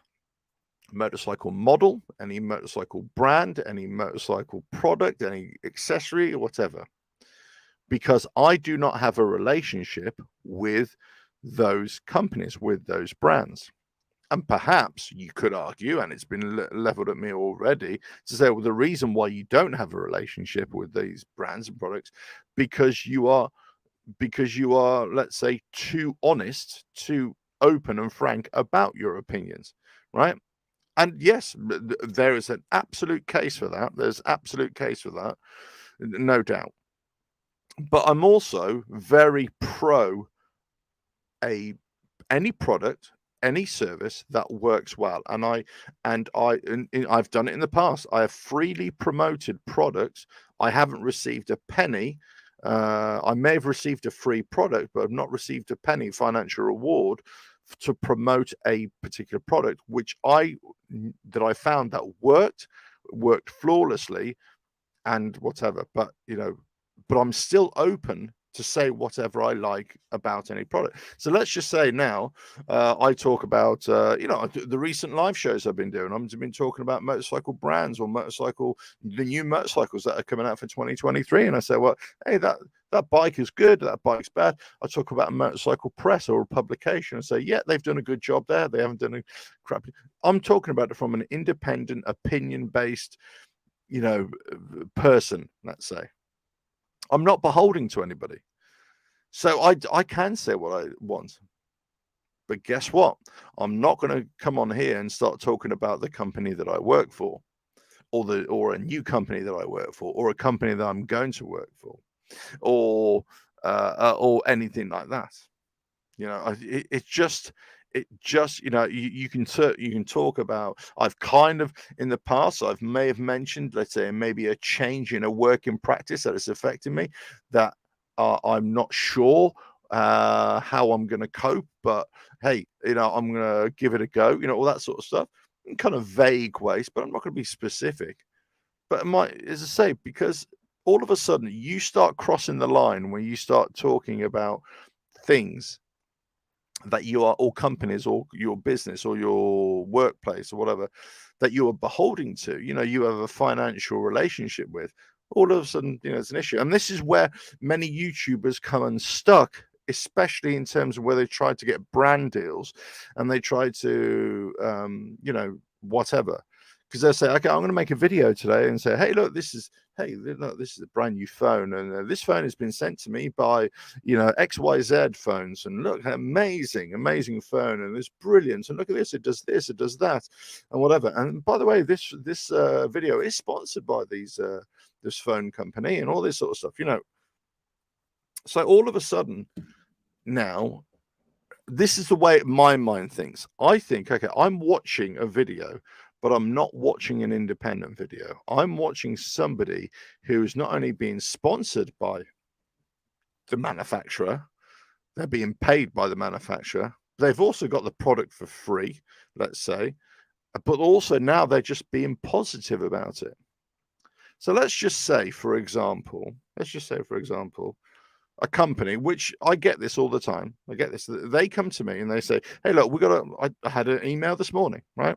motorcycle model, any motorcycle brand, any motorcycle product, any accessory, or whatever, because I do not have a relationship with those companies, with those brands. And perhaps you could argue, and it's been leveled at me already, to say, well, the reason why you don't have a relationship with these brands and products, because you are, let's say, too honest, too open and frank about your opinions, right? And yes, there is an absolute case for that. There's absolute case for that, no doubt. But I'm also very pro any product, any service that works well. And I've done it in the past. I have freely promoted products. I haven't received a penny. I may have received a free product, but I've not received a penny financial reward to promote a particular product, that I found that worked flawlessly and whatever. But, you know, but I'm still open to say whatever I like about any product. So let's just say now, I talk about, the recent live shows I've been doing. I've been talking about motorcycle brands or the new motorcycles that are coming out for 2023. And I say, well, hey, that bike is good, that bike's bad. I talk about a motorcycle press or a publication and say, yeah, they've done a good job there. They haven't done a crap. I'm talking about it from an independent, opinion-based, person, let's say. I'm not beholden to anybody. So I can say what I want. But guess what? I'm not going to come on here and start talking about the company that I work for, or a new company that I work for, or a company that I'm going to work for, or anything like that. You know, it just you can talk about. I've kind of in the past I may have mentioned, let's say, maybe a change in a working practice that is affecting me, that I'm not sure how I'm going to cope, but hey, I'm going to give it a go, all that sort of stuff in kind of vague ways, but I'm not going to be specific. But it might, as I say, because all of a sudden you start crossing the line when you start talking about things that you are, or companies, or your business, or your workplace, or whatever, that you are beholden to, you have a financial relationship with. All of a sudden, it's an issue. And this is where many YouTubers come unstuck, especially in terms of where they try to get brand deals, and they try to whatever, because they'll say, okay, I'm going to make a video today and say, hey, look, this is a brand new phone, and this phone has been sent to me by XYZ phones, and look, amazing phone, and it's brilliant, and look at this, it does this, it does that, and whatever. And by the way, this video is sponsored by this phone company, and all this sort of stuff. So all of a sudden now, this is the way my mind thinks. I think, okay, I'm watching a video, but I'm not watching an independent video. I'm watching somebody who's not only being sponsored by the manufacturer, they're being paid by the manufacturer. They've also got the product for free, let's say, but also now they're just being positive about it. So let's just say, for example, a company, which I get this all the time. I get this. They come to me and they say, hey, look, I had an email this morning, right,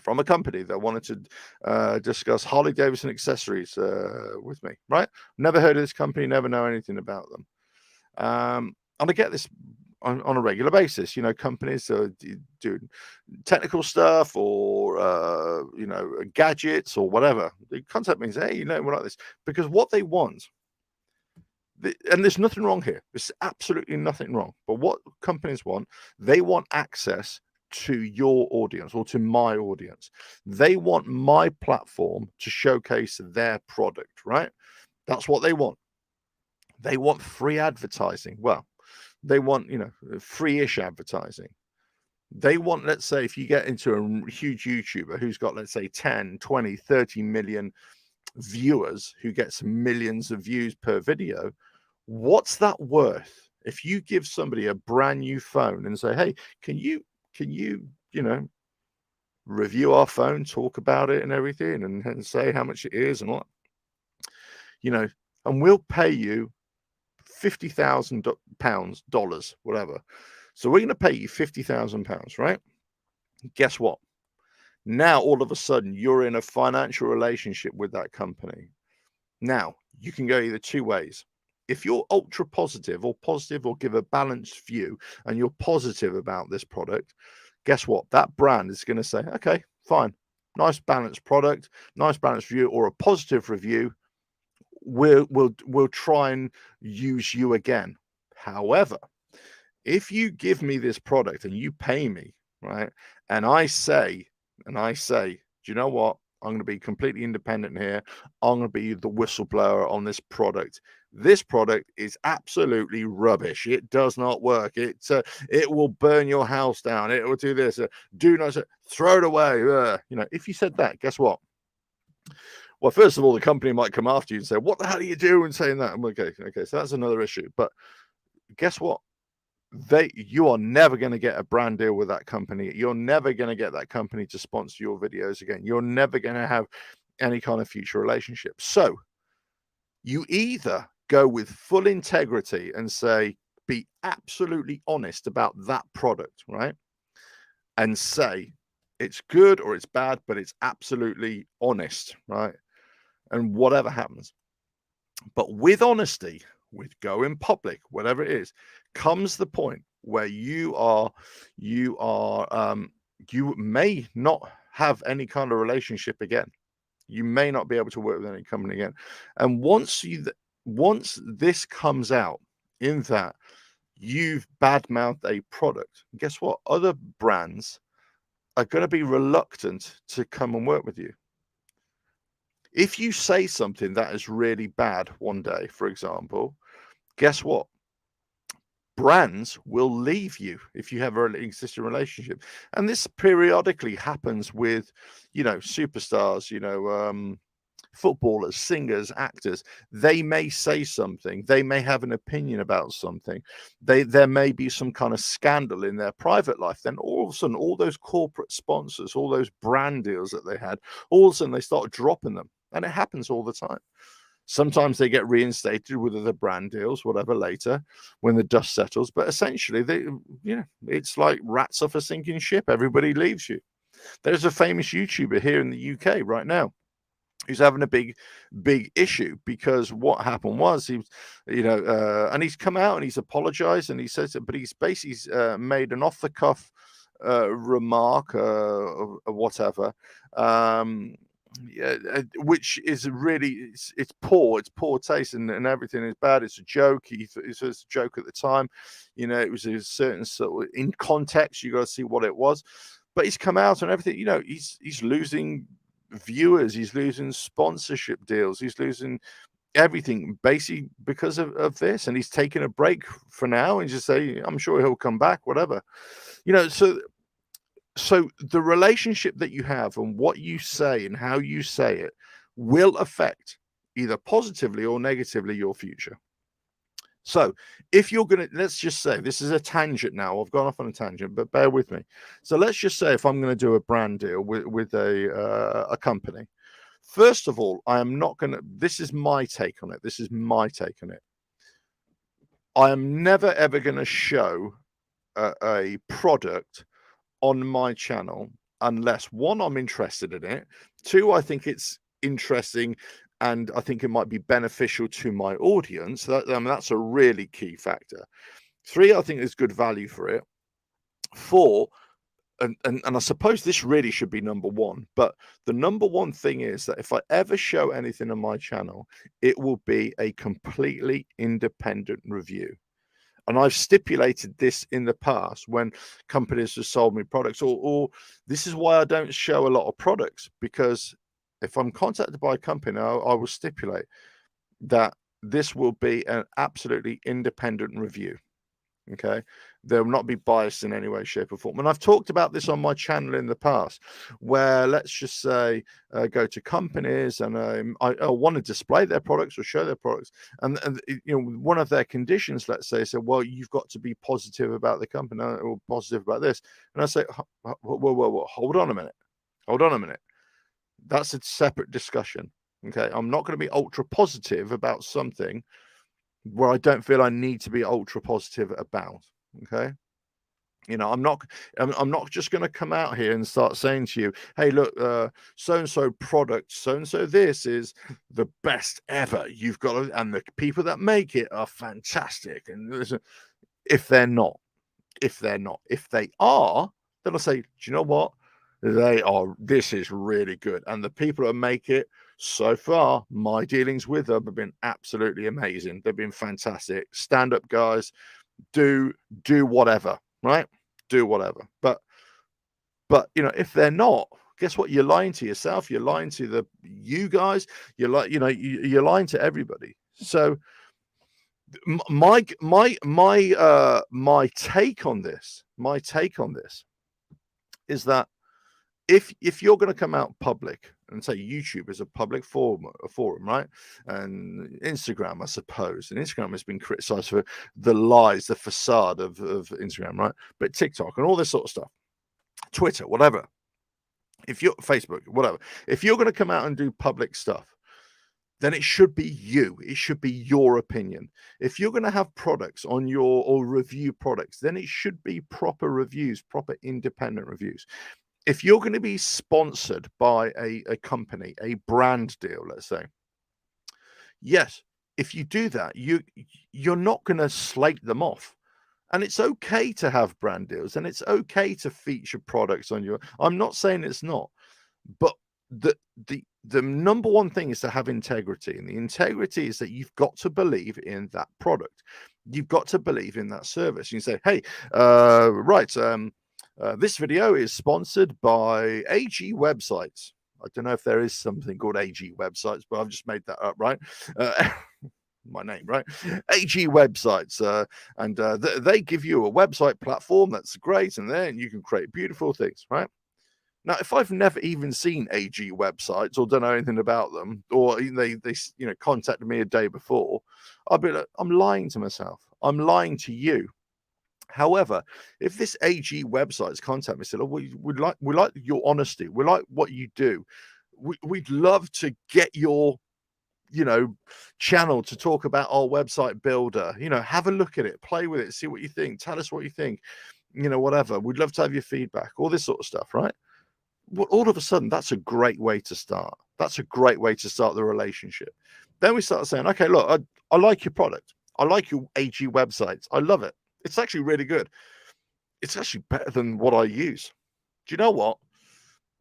from a company that wanted to discuss Harley Davidson accessories with me, right? Never heard of this company, never know anything about them. And I get this on a regular basis. Companies do technical stuff, or gadgets, or whatever. They contact me and say, hey, we're like this, because what they want, and there's nothing wrong here. There's absolutely nothing wrong. But what companies want, they want access to your audience, or to my audience. They want my platform to showcase their product, right? That's what they want. They want free advertising. Well, they want, free-ish advertising. They want, let's say, if you get into a huge YouTuber who's got, let's say, 10, 20, 30 million viewers, who gets millions of views per video, what's that worth? If you give somebody a brand new phone and say, hey, can you review our phone, talk about it and everything, and say how much it is and what, and we'll pay you £50,000, dollars, whatever. So we're going to pay you £50,000, right? Guess what? Now, all of a sudden, you're in a financial relationship with that company. Now, you can go either two ways. If you're ultra positive, or give a balanced view, and you're positive about this product, guess what? That brand is going to say, okay, fine, nice balanced product, nice balanced view, or a positive review. We'll try and use you again. However, if you give me this product and you pay me, right, and I say, do you know what? I'm going to be completely independent here. I'm going to be the whistleblower on this product. This product is absolutely rubbish. It does not work. It will burn your house down. It will do this. Do not throw it away. If you said that, guess what? Well, first of all, the company might come after you and say, what the hell are you doing saying that? I'm okay. So that's another issue. But guess what? You are never going to get a brand deal with that company. You're never going to get that company to sponsor your videos again. You're never going to have any kind of future relationship. So you either go with full integrity and say, be absolutely honest about that product, right? And say it's good or it's bad, but it's absolutely honest, right? And whatever happens. But with honesty, with going public, whatever it is, comes the point where you may not have any kind of relationship again. You may not be able to work with any company again. And once once this comes out in that you've badmouthed a product, guess what? Other brands are going to be reluctant to come and work with you. If you say something that is really bad one day, for example, guess what? Brands will leave you if you have an existing relationship. And this periodically happens with, superstars, footballers, singers, actors. They may say something, they may have an opinion about something, there may be some kind of scandal in their private life. Then all of a sudden, all those corporate sponsors, all those brand deals that they had, all of a sudden they start dropping them. And it happens all the time. Sometimes they get reinstated with other brand deals, whatever, later when the dust settles. But essentially, it's like rats off a sinking ship. Everybody leaves you. There's a famous YouTuber here in the UK right now who's having a big issue because what happened was and he's come out and he's apologized and he says, but he's basically made an off the cuff remark or whatever. Which is really it's poor taste and everything is bad. It's a joke. It was a joke at the time, it was a certain sort of, in context you got to see what it was, but he's come out and everything, he's losing viewers, he's losing sponsorship deals, he's losing everything basically because of this, and he's taking a break for now and just say, I'm sure he'll come back, whatever, so the relationship that you have and what you say and how you say it will affect either positively or negatively your future. So if you're going to, let's just say, this is a tangent now, I've gone off on a tangent, but bear with me. So let's just say if I'm going to do a brand deal with a company, first of all, I am not going to, this is my take on it. I am never, ever going to show a product on my channel unless, one, I'm interested in it, two, I think it's interesting and I think it might be beneficial to my audience. That's a really key factor. Three, I think there's good value for it. Four, and I suppose this really should be number one, but the number one thing is that if I ever show anything on my channel, it will be a completely independent review. And I've stipulated this in the past when companies have sold me products, or this is why I don't show a lot of products, because if I'm contacted by a company, I will stipulate that this will be an absolutely independent review. Okay, they will not be biased in any way, shape, or form. And I've talked about this on my channel in the past, where let's just say go to companies and I want to display their products or show their products, and one of their conditions, let's say, said, well, you've got to be positive about the company or positive about this, and I say, whoa, hold on a minute, that's a separate discussion. Okay, I'm not going to be ultra positive about something where I don't feel I need to be ultra positive about. Okay, I'm not just going to come out here and start saying to you, hey, look, so-and-so product, so-and-so this is the best ever, you've got to, and the people that make it are fantastic. And if they're not, if they are, then I'll say, do you know what, they are, this is really good, and the people that make it, so far my dealings with them have been absolutely amazing, they've been fantastic, stand-up guys, do whatever, right, do whatever. But if they're not, guess what, you're lying to yourself, you're lying to you guys, you're lying to everybody. So my take on this is that if you're going to come out public and say YouTube is a public forum, right? And Instagram, I suppose, and Instagram has been criticized for the lies, the facade of Instagram, right? But TikTok and all this sort of stuff, Twitter, whatever. If you're Facebook, whatever, if you're going to come out and do public stuff, then it should be you. It should be your opinion. If you're going to have products on or review products, then it should be proper reviews, proper independent reviews. If you're going to be sponsored by a company, a brand deal, let's say, yes, if you do that, you're not going to slate them off. And it's okay to have brand deals, and it's okay to feature products on I'm not saying it's not, but the the number one thing is to have integrity, and the integrity is that you've got to believe in that product. You've got to believe in that service. You say, hey, this video is sponsored by AG Websites. I don't know if there is something called AG Websites, but I've just made that up, right? My name, right? AG Websites, and they give you a website platform that's great, and then you can create beautiful things, right? Now, if I've never even seen AG Websites or don't know anything about them, or they contacted me a day before, I'll be like, I'm lying to myself. I'm lying to you. However, if this AG Websites contact me and said, "Oh, we like your honesty. We like what you do. We'd love to get your channel to talk about our website builder. Have a look at it, play with it, see what you think. Tell us what you think. Whatever. We'd love to have your feedback. All this sort of stuff, right?" Well, all of a sudden, that's a great way to start. That's a great way to start the relationship. Then we start saying, okay, look, I like your product. I like your AG Websites. I love it. It's actually really good. It's actually better than what I use. Do you know what?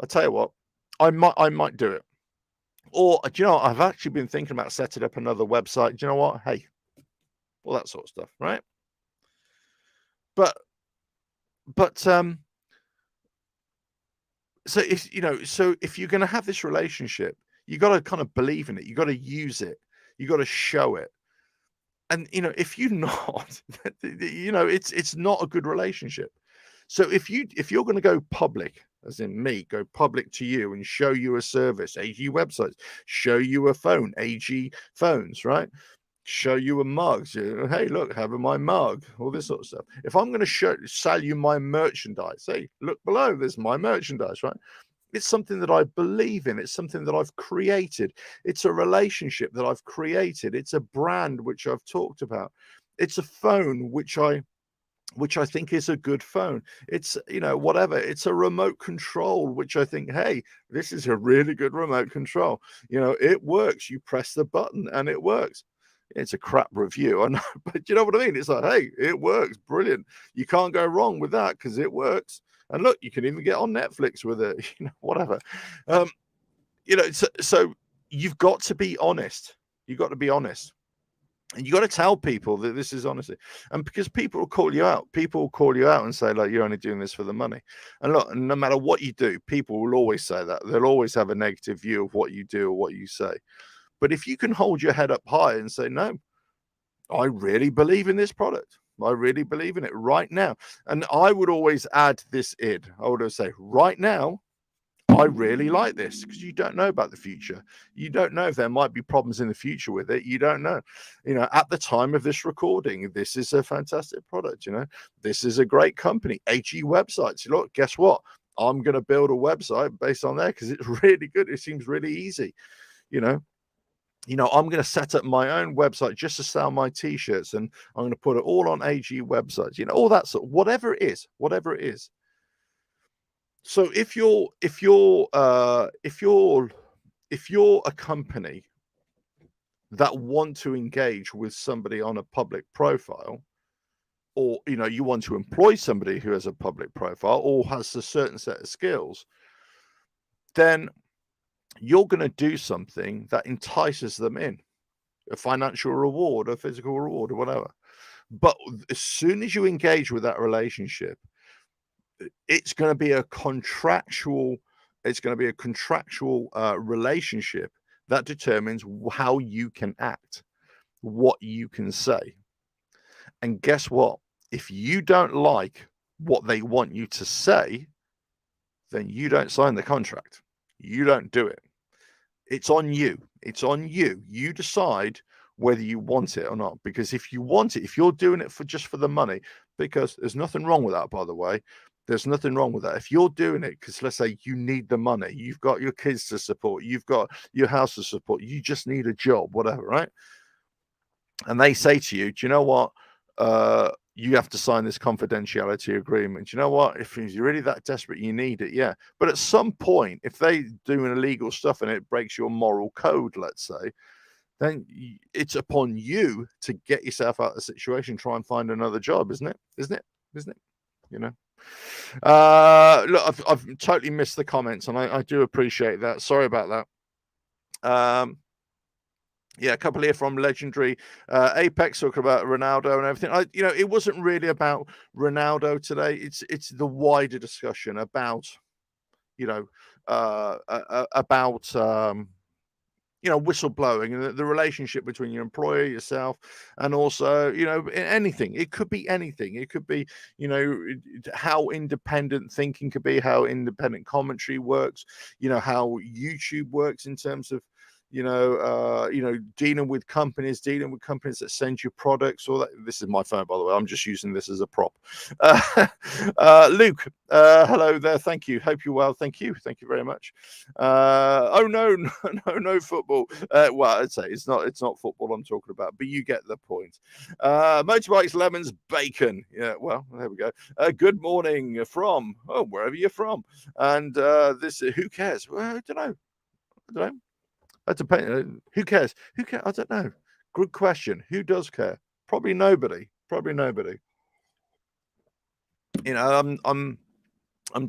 I tell you what, I might do it. Or do you know what? I've actually been thinking about setting up another website. Do you know what? Hey, all that sort of stuff, right? But so if you're going to have this relationship, you got to kind of believe in it. You got to use it. You got to show it. And if you're not, it's not a good relationship. So if you're going to go public, as in me, go public to you and show you a service, AG Websites, show you a phone, AG phones, right? Show you a mug. So, hey, look, have my mug, all this sort of stuff. If I'm going to sell you my merchandise, hey, look below, there's my merchandise, right? It's something that I believe in. It's something that I've created. It's a relationship that I've created. It's a brand which I've talked about. It's a phone which I think is a good phone. It's, whatever. It's a remote control, which I think, hey, this is a really good remote control. It works. You press the button and it works. It's a crap review, I know, but you know what I mean? It's like, hey, it works. Brilliant. You can't go wrong with that because it works. And look, you can even get on Netflix with it, whatever. So you've got to be honest. You've got to be honest. And you got to tell people that this is honesty. And because people will call you out. People will call you out and say, like, you're only doing this for the money. And look, no matter what you do, people will always say that. They'll always have a negative view of what you do or what you say. But if you can hold your head up high and say, no, I really believe in this product. I really believe in it right now. And I would always add this in. I would always say, right now, I really like this, because you don't know about the future. You don't know if there might be problems in the future with it. You don't know. At the time of this recording, this is a fantastic product. This is a great company, AG Websites. Look, guess what? I'm going to build a website based on there because it's really good. It seems really easy. I'm going to set up my own website just to sell my t-shirts, and I'm going to put it all on AG Websites, all that sort of, whatever it is. So if you're a company that want to engage with somebody on a public profile, or you want to employ somebody who has a public profile or has a certain set of skills, then you're going to do something that entices them in, a financial reward, a physical reward, or whatever. But as soon as you engage with that relationship, it's going to be a contractual relationship that determines how you can act, what you can say. And guess what? If you don't like what they want you to say, then you don't sign the contract. You don't do it. It's on you. It's on you. You decide whether you want it or not. Because if you want it, if you're doing it just for the money, because there's nothing wrong with that, by the way. There's nothing wrong with that. If you're doing it because, let's say, you need the money, you've got your kids to support, you've got your house to support, you just need a job, whatever, right? And they say to you, do you know what? You have to sign this confidentiality agreement. Do you know what? If you're really that desperate, you need it, yeah. But at some point, if they do illegal stuff and it breaks your moral code, let's say, then it's upon you to get yourself out of the situation, try and find another job, isn't it? Isn't it? You know. Look, I've totally missed the comments, and I do appreciate that. Sorry about that. Yeah, a couple here from Legendary Apex talking about Ronaldo and everything. It wasn't really about Ronaldo today. It's the wider discussion about you know about whistleblowing and the relationship between your employer, yourself, and also, anything. It could be anything. It could be, how independent thinking could be, how independent commentary works, how YouTube works in terms of, dealing with companies that send you products. Or that. This is my phone, by the way. I'm just using this as a prop. Luke, hello there. Thank you. Hope you're well. Thank you very much. Oh no, no football. Well, I'd say it's not football I'm talking about, but you get the point. Motorbikes, lemons, bacon. Yeah, well, there we go. Good morning from wherever you're from, and this. Who cares? Well, I don't know. That depends. Who cares? Who cares? I don't know. Good question. Who does care? Probably nobody. I'm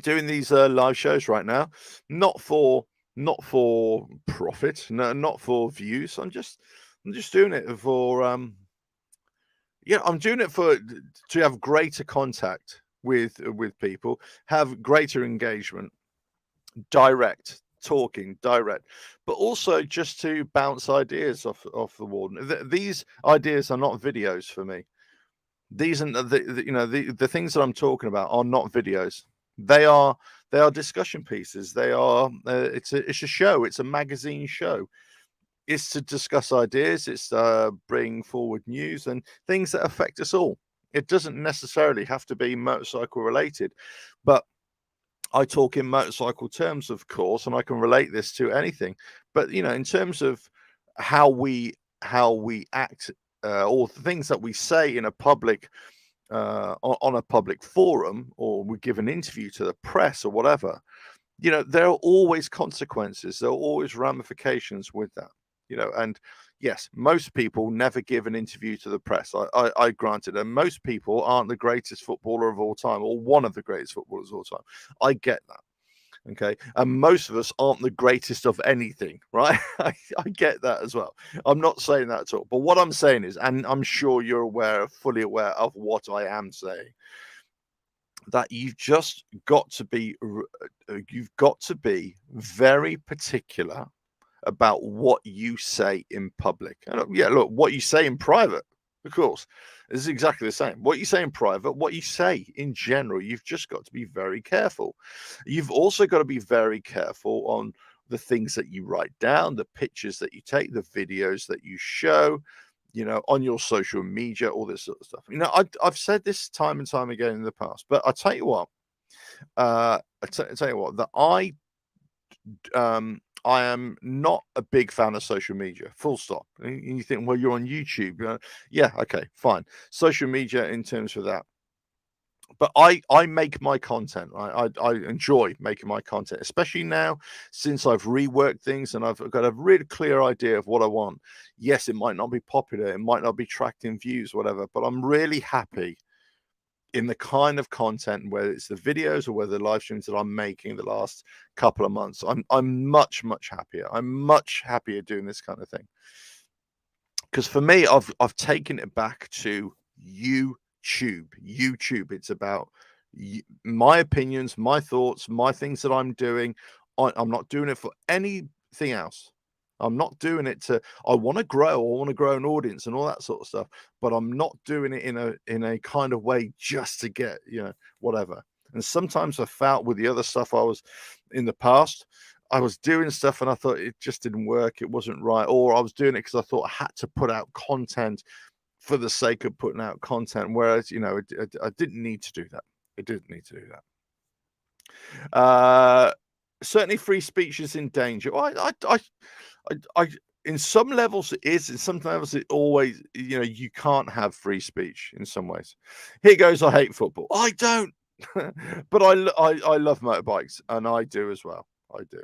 doing these live shows right now, not for profit, no, not for views. I'm just doing it for I'm doing it to have greater contact with people, have greater engagement, direct but also just to bounce ideas off the wall. These ideas are not videos for me. These are the things that I'm talking about are not videos. They are discussion pieces. They are it's a show. It's a magazine show. It's to discuss ideas. It's bring forward news and things that affect us all. It doesn't necessarily have to be motorcycle related, but I talk in motorcycle terms, of course, and I can relate this to anything. But in terms of how we act, or the things that we say in a public on a public forum, or we give an interview to the press or whatever, there are always consequences. There are always ramifications with that. And yes, most people never give an interview to the press. I granted, and most people aren't the greatest footballer of all time, or one of the greatest footballers of all time. I get that. Okay. And most of us aren't the greatest of anything, right? I get that as well. I'm not saying that at all. But what I'm saying is, and I'm sure you're fully aware of what I am saying, that you've got to be very particular about what you say in public. And look, what you say in private, of course, is exactly the same. What you say in private, what you say in general, you've just got to be very careful. You've also got to be very careful on the things that you write down, the pictures that you take, the videos that you show, on your social media, all this sort of stuff. I've said this time and time again in the past, but I tell you what, that I am not a big fan of social media, full stop. And you think, well, you're on YouTube. Yeah, okay, fine. Social media in terms of that. But I make my content, right? I enjoy making my content, especially now since I've reworked things and I've got a really clear idea of what I want. Yes, it might not be popular, it might not be attracting views, whatever, but I'm really happy in the kind of content, whether it's the videos or whether the live streams that I'm making the last couple of months. I'm much happier. I'm much happier doing this kind of thing. Because for me, I've taken it back to YouTube. It's about my opinions, my thoughts, my things that I'm doing. I'm not doing it for anything else. I'm not doing it I want to grow. I want to grow an audience and all that sort of stuff. But I'm not doing it in a kind of way just to get, whatever. And sometimes I felt with the other stuff I was in the past, I was doing stuff and I thought it just didn't work. It wasn't right. Or I was doing it because I thought I had to put out content for the sake of putting out content. Whereas, I didn't need to do that. I didn't need to do that. Certainly free speech is in danger. I in some levels it is, in some levels it always, you can't have free speech in some ways. Here goes, I hate football. I don't, but I love motorbikes, and I do as well. I do.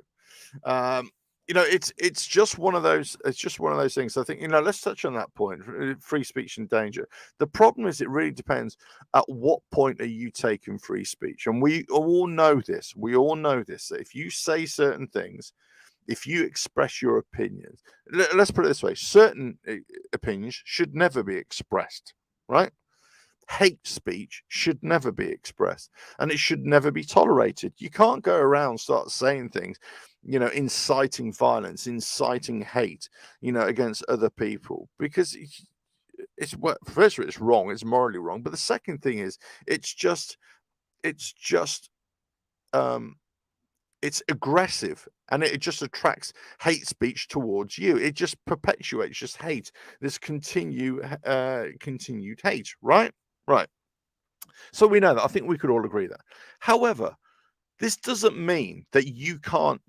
it's just one of those. It's just one of those things. I think let's touch on that point. Free speech and danger. The problem is, it really depends at what point are you taking free speech, and we all know this. We all know this. That if you say certain things, if you express your opinions, let's put it this way: certain opinions should never be expressed, right? Hate speech should never be expressed, and it should never be tolerated. You can't go around start saying things, inciting violence, inciting hate, against other people, because it's well, first of all, it's wrong, it's morally wrong. But the second thing is, it's just um it's aggressive, and it just attracts hate speech towards you. It just perpetuates just hate. This continued hate, right? Right. So we know that. I think we could all agree that. However, this doesn't mean that you can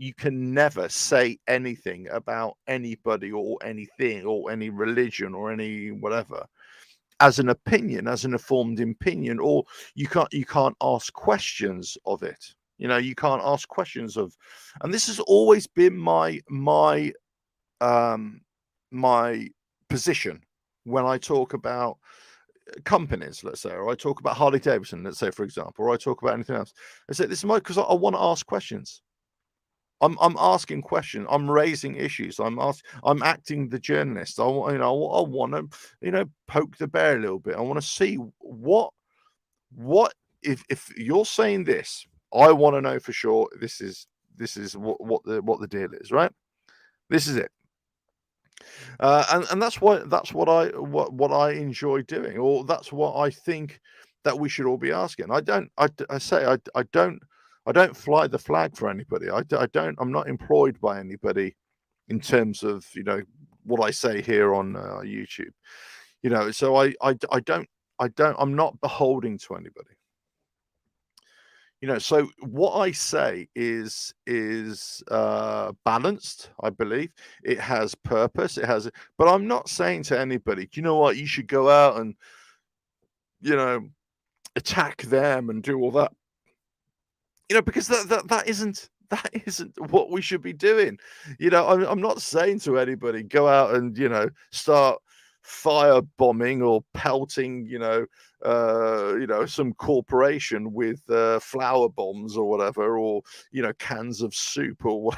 never say anything about anybody or anything or any religion or any whatever as an opinion, as an informed opinion, or you can't ask questions of it. You can't ask questions of, and this has always been um my position when I talk about companies, let's say, or I talk about Harley Davidson, let's say, for example, or I talk about anything else. I say this is because I want to ask questions. I'm asking questions. I'm raising issues. I'm acting the journalist. I want to poke the bear a little bit. I want to see what if you're saying this. I want to know for sure. This is what the deal is, right? This is it. And that's what I enjoy doing, or that's what I think that we should all be asking. I don't fly the flag for anybody. I'm not employed by anybody in terms of what I say here on YouTube. So I'm not beholden to anybody. So what I say is balanced. I believe it has purpose. But I'm not saying to anybody, you know what, you should go out and you know attack them and do all that. Because that isn't what we should be doing. I'm not saying to anybody, go out and start fire bombing or pelting some corporation with flour bombs or whatever, or cans of soup or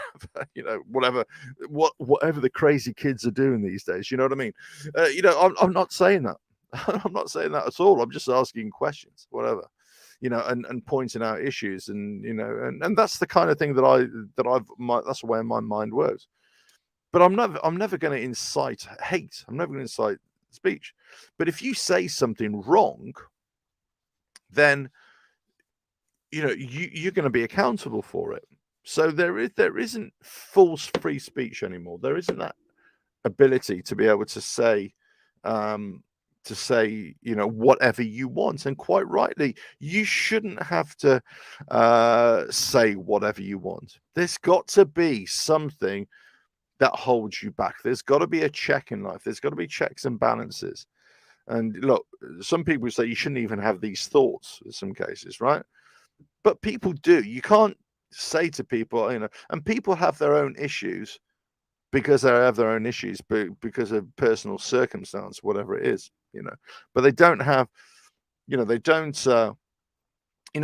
whatever, whatever the crazy kids are doing these days. You know what I mean? I'm not saying that. I'm not saying that at all. I'm just asking questions, whatever. And pointing out issues, and that's the kind of thing that's the way my mind works. But I'm never going to incite hate. I'm never going to incite speech. But if you say something wrong, then you're going to be accountable for it. So there isn't false free speech anymore. There isn't that ability to be able to say whatever you want. And quite rightly, you shouldn't have to say whatever you want. There's got to be something that holds you back. There's got to be a check in life. There's got to be checks and balances. And look, some people say you shouldn't even have these thoughts in some cases, right? But people do. You can't say to people, and people have their own issues because they have their own issues, because of personal circumstance, whatever it is, but they don't have, they don't,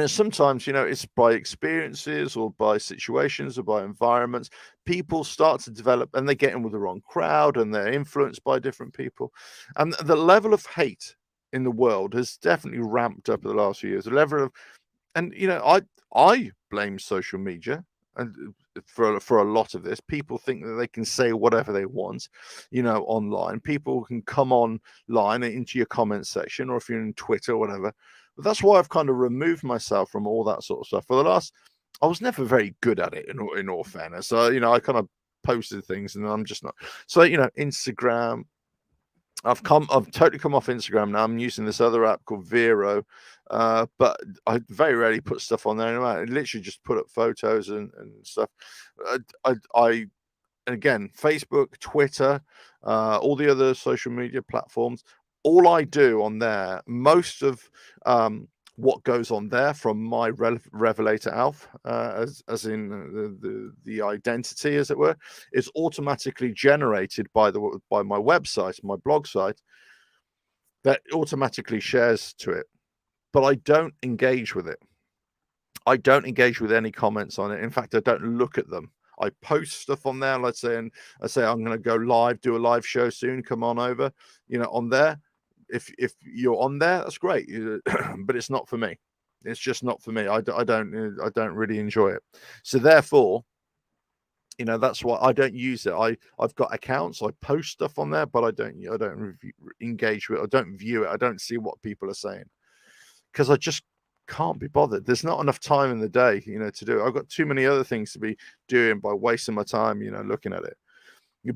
sometimes, it's by experiences or by situations or by environments. People start to develop and they get in with the wrong crowd and they're influenced by different people. And the level of hate in the world has definitely ramped up in the last few years. The level of, and I blame social media and for a lot of this. People think that they can say whatever they want, online. People can come online into your comment section, or if you're in Twitter or whatever. But that's why I've kind of removed myself from all that sort of stuff. I was never very good at it, in all fairness. So, I kind of posted things and I'm just not. So, Instagram, I've totally come off Instagram now. I'm using this other app called Vero, but I very rarely put stuff on there anymore. I literally just put up photos and stuff. And again, Facebook, Twitter, all the other social media platforms. All I do on there, most of what goes on there from my revelator alpha, as in the identity, as it were, is automatically generated by my website, my blog site, that automatically shares to it. But I don't engage with it. I don't engage with any comments on it. In fact, I don't look at them. I post stuff on there, let's say, and I say I'm going to go live, do a live show soon. Come on over, on there. If you're on there, that's great, but it's not for me. It's just not for me. I don't really enjoy it. So therefore, that's why I don't use it. I've got accounts. I post stuff on there, but I don't engage with it. I don't view it. I don't see what people are saying because I just can't be bothered. There's not enough time in the day, to do it. I've got too many other things to be doing by wasting my time, looking at it.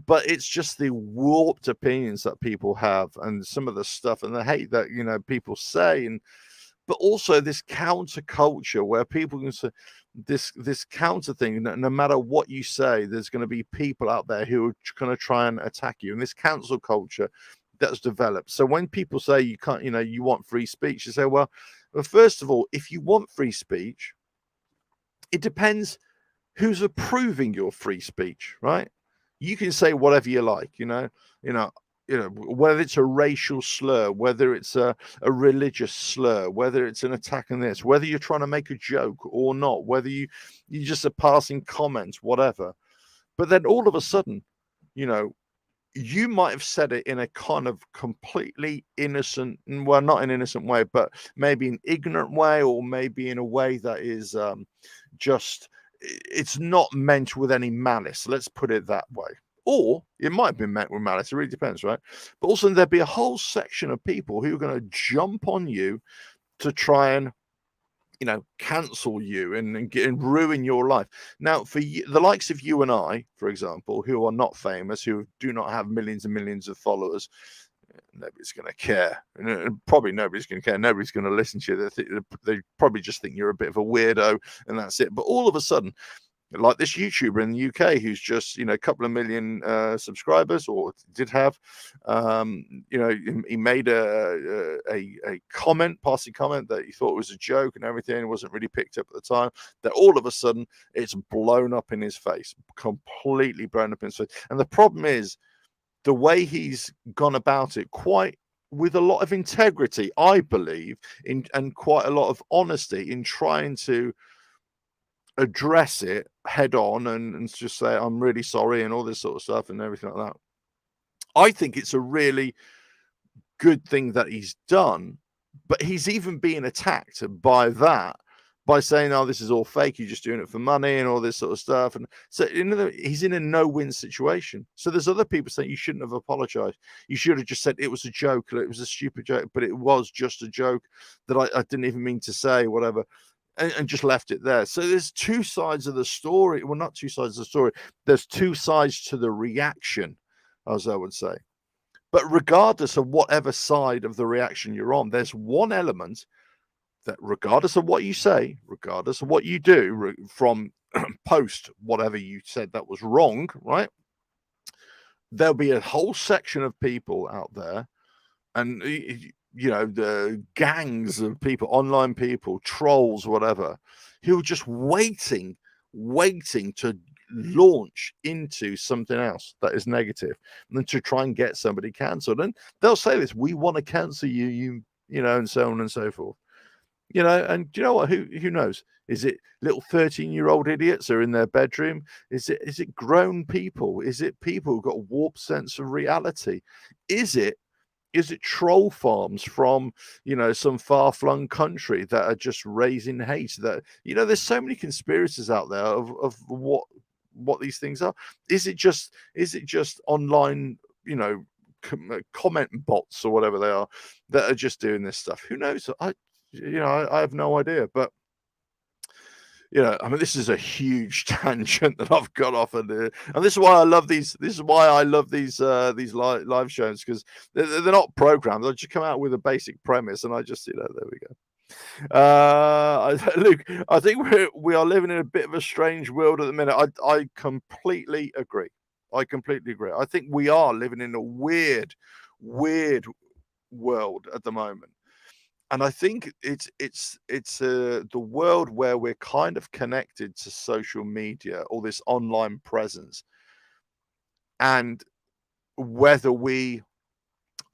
But it's just the warped opinions that people have and some of the stuff and the hate that, people say. But also this counterculture where people can say this counter thing, no matter what you say, there's going to be people out there who are going to try and attack you. And this cancel culture that's developed. So when people say you can't, you want free speech, you say, well, first of all, if you want free speech, it depends who's approving your free speech, right? You can say whatever you like, whether it's a racial slur, whether it's a religious slur, whether it's an attack on this, whether you're trying to make a joke or not, whether you just a passing comment, whatever. But then all of a sudden, you might have said it in a kind of completely innocent, well, not an innocent way, but maybe an ignorant way, or maybe in a way that is just, it's not meant with any malice. Let's put it that way. Or it might have been meant with malice. It really depends, right? But also there'd be a whole section of people who are going to jump on you to try and, cancel you and ruin your life. Now, for you, the likes of you and I, for example, who are not famous, who do not have millions and millions of followers, nobody's going to care. And probably nobody's going to care. Nobody's going to listen to you. They probably just think you're a bit of a weirdo, and that's it. But all of a sudden, like this YouTuber in the UK who's just, a couple of million subscribers, or did have, he made a passing comment that he thought was a joke and everything. It wasn't really picked up at the time. That all of a sudden it's blown up in his face, completely blown up in his face. And the problem is the way he's gone about it, quite with a lot of integrity, I believe, and quite a lot of honesty in trying to address it head on and just say, I'm really sorry, and all this sort of stuff and everything like that. I think it's a really good thing that he's done, but he's even being attacked by that, by saying, oh, this is all fake, you're just doing it for money and all this sort of stuff. And so he's in a no-win situation. So there's other people saying you shouldn't have apologized. You should have just said it was a joke, it was a stupid joke, but it was just a joke that I didn't even mean to say, whatever. And just left it there. So there's two sides of the story. Well, not two sides of the story. There's two sides to the reaction, as I would say. But regardless of whatever side of the reaction you're on, there's one element that, regardless of what you say, regardless of what you do, from post whatever you said that was wrong, right? There'll be a whole section of people out there, and the gangs of people, online people, trolls, whatever, who are just waiting to launch into something else that is negative, and then to try and get somebody cancelled. And they'll say this, we want to cancel you, and so on and so forth. And do you know what? Who knows? Is it little 13-year-old idiots are in their bedroom? Is it grown people? Is it people who've got a warped sense of reality? Is it troll farms from, some far-flung country that are just raising hate? That, there's so many conspiracies out there of what these things are. Is it just online, comment bots or whatever they are that are just doing this stuff? Who knows? I have no idea. But I mean, this is a huge tangent that I've got off on there, and this is why I love these. This is why I love these live shows, because they're not programmed. They just come out with a basic premise, and I just, there we go. Luke, I think we are living in a bit of a strange world at the minute. I completely agree. I think we are living in a weird world at the moment. And I think it's the world where we're kind of connected to social media or this online presence, and whether we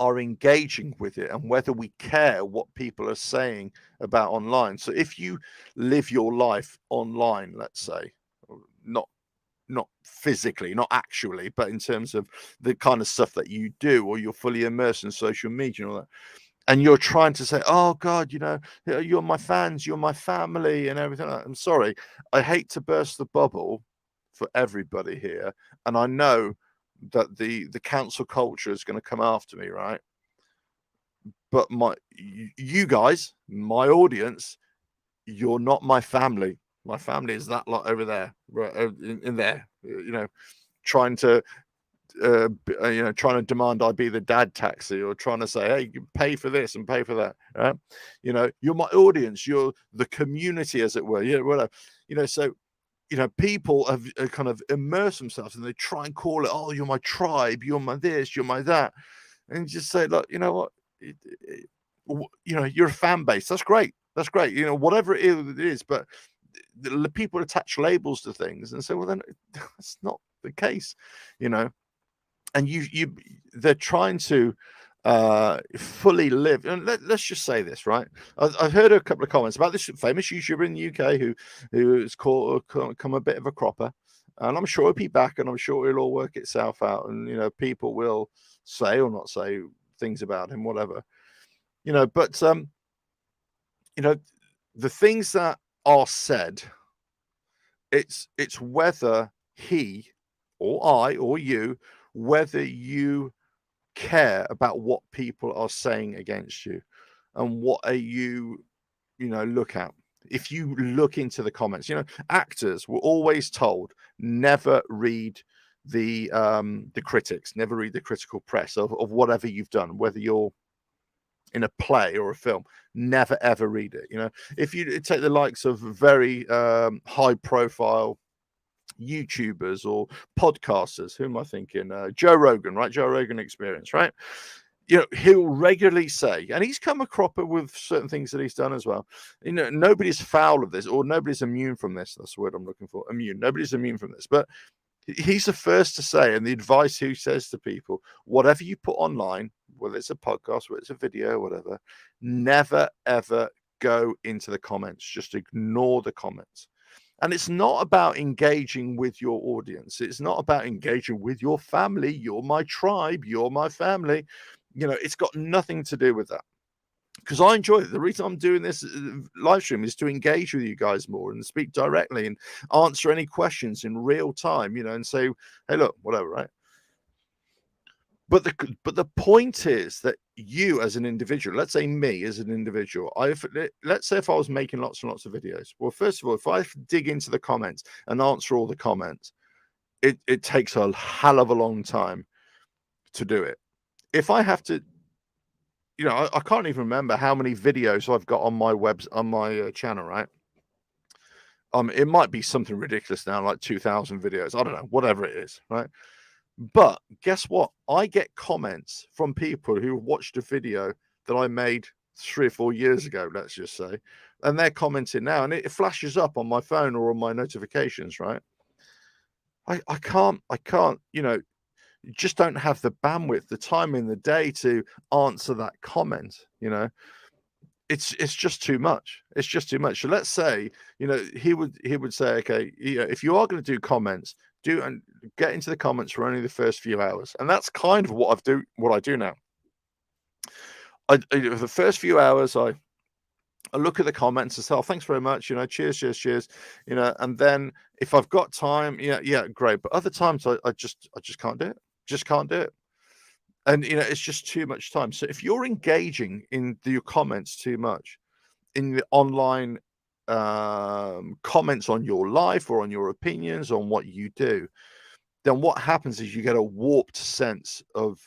are engaging with it and whether we care what people are saying about online. So if you live your life online, let's say, not not physically, not actually, but in terms of the kind of stuff that you do, or you're fully immersed in social media and all that, and you're trying to say, "Oh God, you're my fans, you're my family, and everything." I'm sorry, I hate to burst the bubble for everybody here, and I know that the council culture is going to come after me, right? But you guys, my audience, you're not my family. My family is that lot over there, right, in there, trying to trying to demand I be the dad taxi, or trying to say, hey, you pay for this and pay for that. Right? You're my audience, you're the community, as it were. Yeah, whatever. So people have kind of immersed themselves, and they try and call it, oh, you're my tribe, you're my this, you're my that, and just say, look, you know what, you're a fan base. That's great. That's great. Whatever it is, but the people attach labels to things and say, well, then that's not the case, you know and they're trying to fully live. And let's just say this, right? I've heard a couple of comments about this famous YouTuber in the UK who is come a bit of a cropper, and I'm sure he'll be back, and I'm sure it'll all work itself out, and people will say or not say things about him, whatever. But the things that are said, it's whether he or I or you, whether you care about what people are saying against you, and what are you look at. If you look into the comments, actors were always told, never read the critics, never read the critical press of whatever you've done, whether you're in a play or a film. Never ever read it. If you take the likes of very high profile YouTubers or podcasters, who am I thinking? Joe Rogan, right? Joe Rogan Experience, right? He'll regularly say, and he's come a cropper with certain things that he's done as well. Nobody's foul of this, or nobody's immune from this. That's the word I'm looking for. Immune. Nobody's immune from this. But he's the first to say, and the advice he says to people, whatever you put online, whether it's a podcast, whether it's a video, whatever, never ever go into the comments. Just ignore the comments. And it's not about engaging with your audience. It's not about engaging with your family. You're my tribe. You're my family. It's got nothing to do with that. Because I enjoy it. The reason I'm doing this live stream is to engage with you guys more and speak directly and answer any questions in real time, and say, hey, look, whatever, right? But the point is that you as an individual, let's say me as an individual, let's say if I was making lots and lots of videos. Well, first of all, if I dig into the comments and answer all the comments, it takes a hell of a long time to do it. If I have to, I can't even remember how many videos I've got on my channel, right? It might be something ridiculous now, like 2,000 videos. I don't know, whatever it is, right? But guess what? I get comments from people who watched a video that I made 3 or 4 years ago, let's just say, and they're commenting now, and it flashes up on my phone or on my notifications, right? I can't, just don't have the bandwidth, the time in the day to answer that comment, It's just too much. It's just too much. So let's say, he would say, okay, if you are going to do comments, do and get into the comments for only the first few hours. And that's kind of what I do now. The first few hours, I look at the comments and say, oh, thanks very much, cheers, and then if I've got time, yeah, great. But other times I just can't do it. Just can't do it. And it's just too much time. So if you're engaging in your comments too much, in the online comments on your life or on your opinions on what you do, then what happens is you get a warped sense of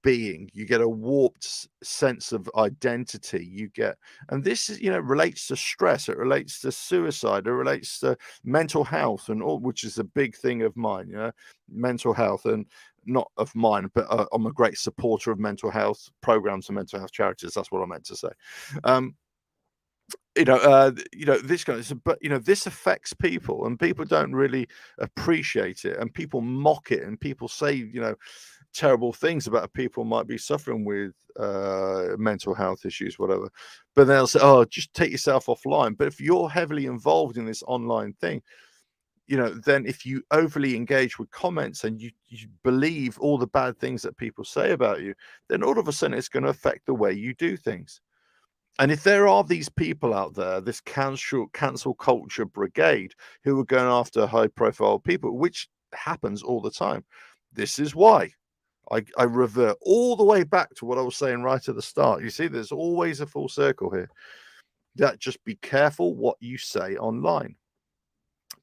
being. You get a warped sense of identity. You get, and this is, relates to stress. It relates to suicide. It relates to mental health, and all, which is a big thing of mine. Mental health, and not of mine, but I'm a great supporter of mental health programs and mental health charities. That's what I meant to say. This kind of, but this affects people, and people don't really appreciate it, and people mock it, and people say, terrible things about people might be suffering with mental health issues, whatever. But they'll say, "Oh, just take yourself offline." But if you're heavily involved in this online thing, then if you overly engage with comments and you believe all the bad things that people say about you, then all of a sudden it's going to affect the way you do things. And if there are these people out there, this cancel culture brigade, who are going after high profile people, which happens all the time, this is why I revert all the way back to what I was saying right at the start. You see, there's always a full circle here. That just be careful what you say online.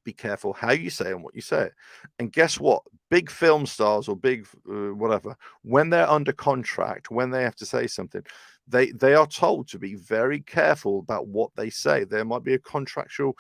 Be careful how you say and what you say it. And guess what? Big film stars or big whatever, when they're under contract, when they have to say something, they are told to be very careful about what they say. There might be a contractual,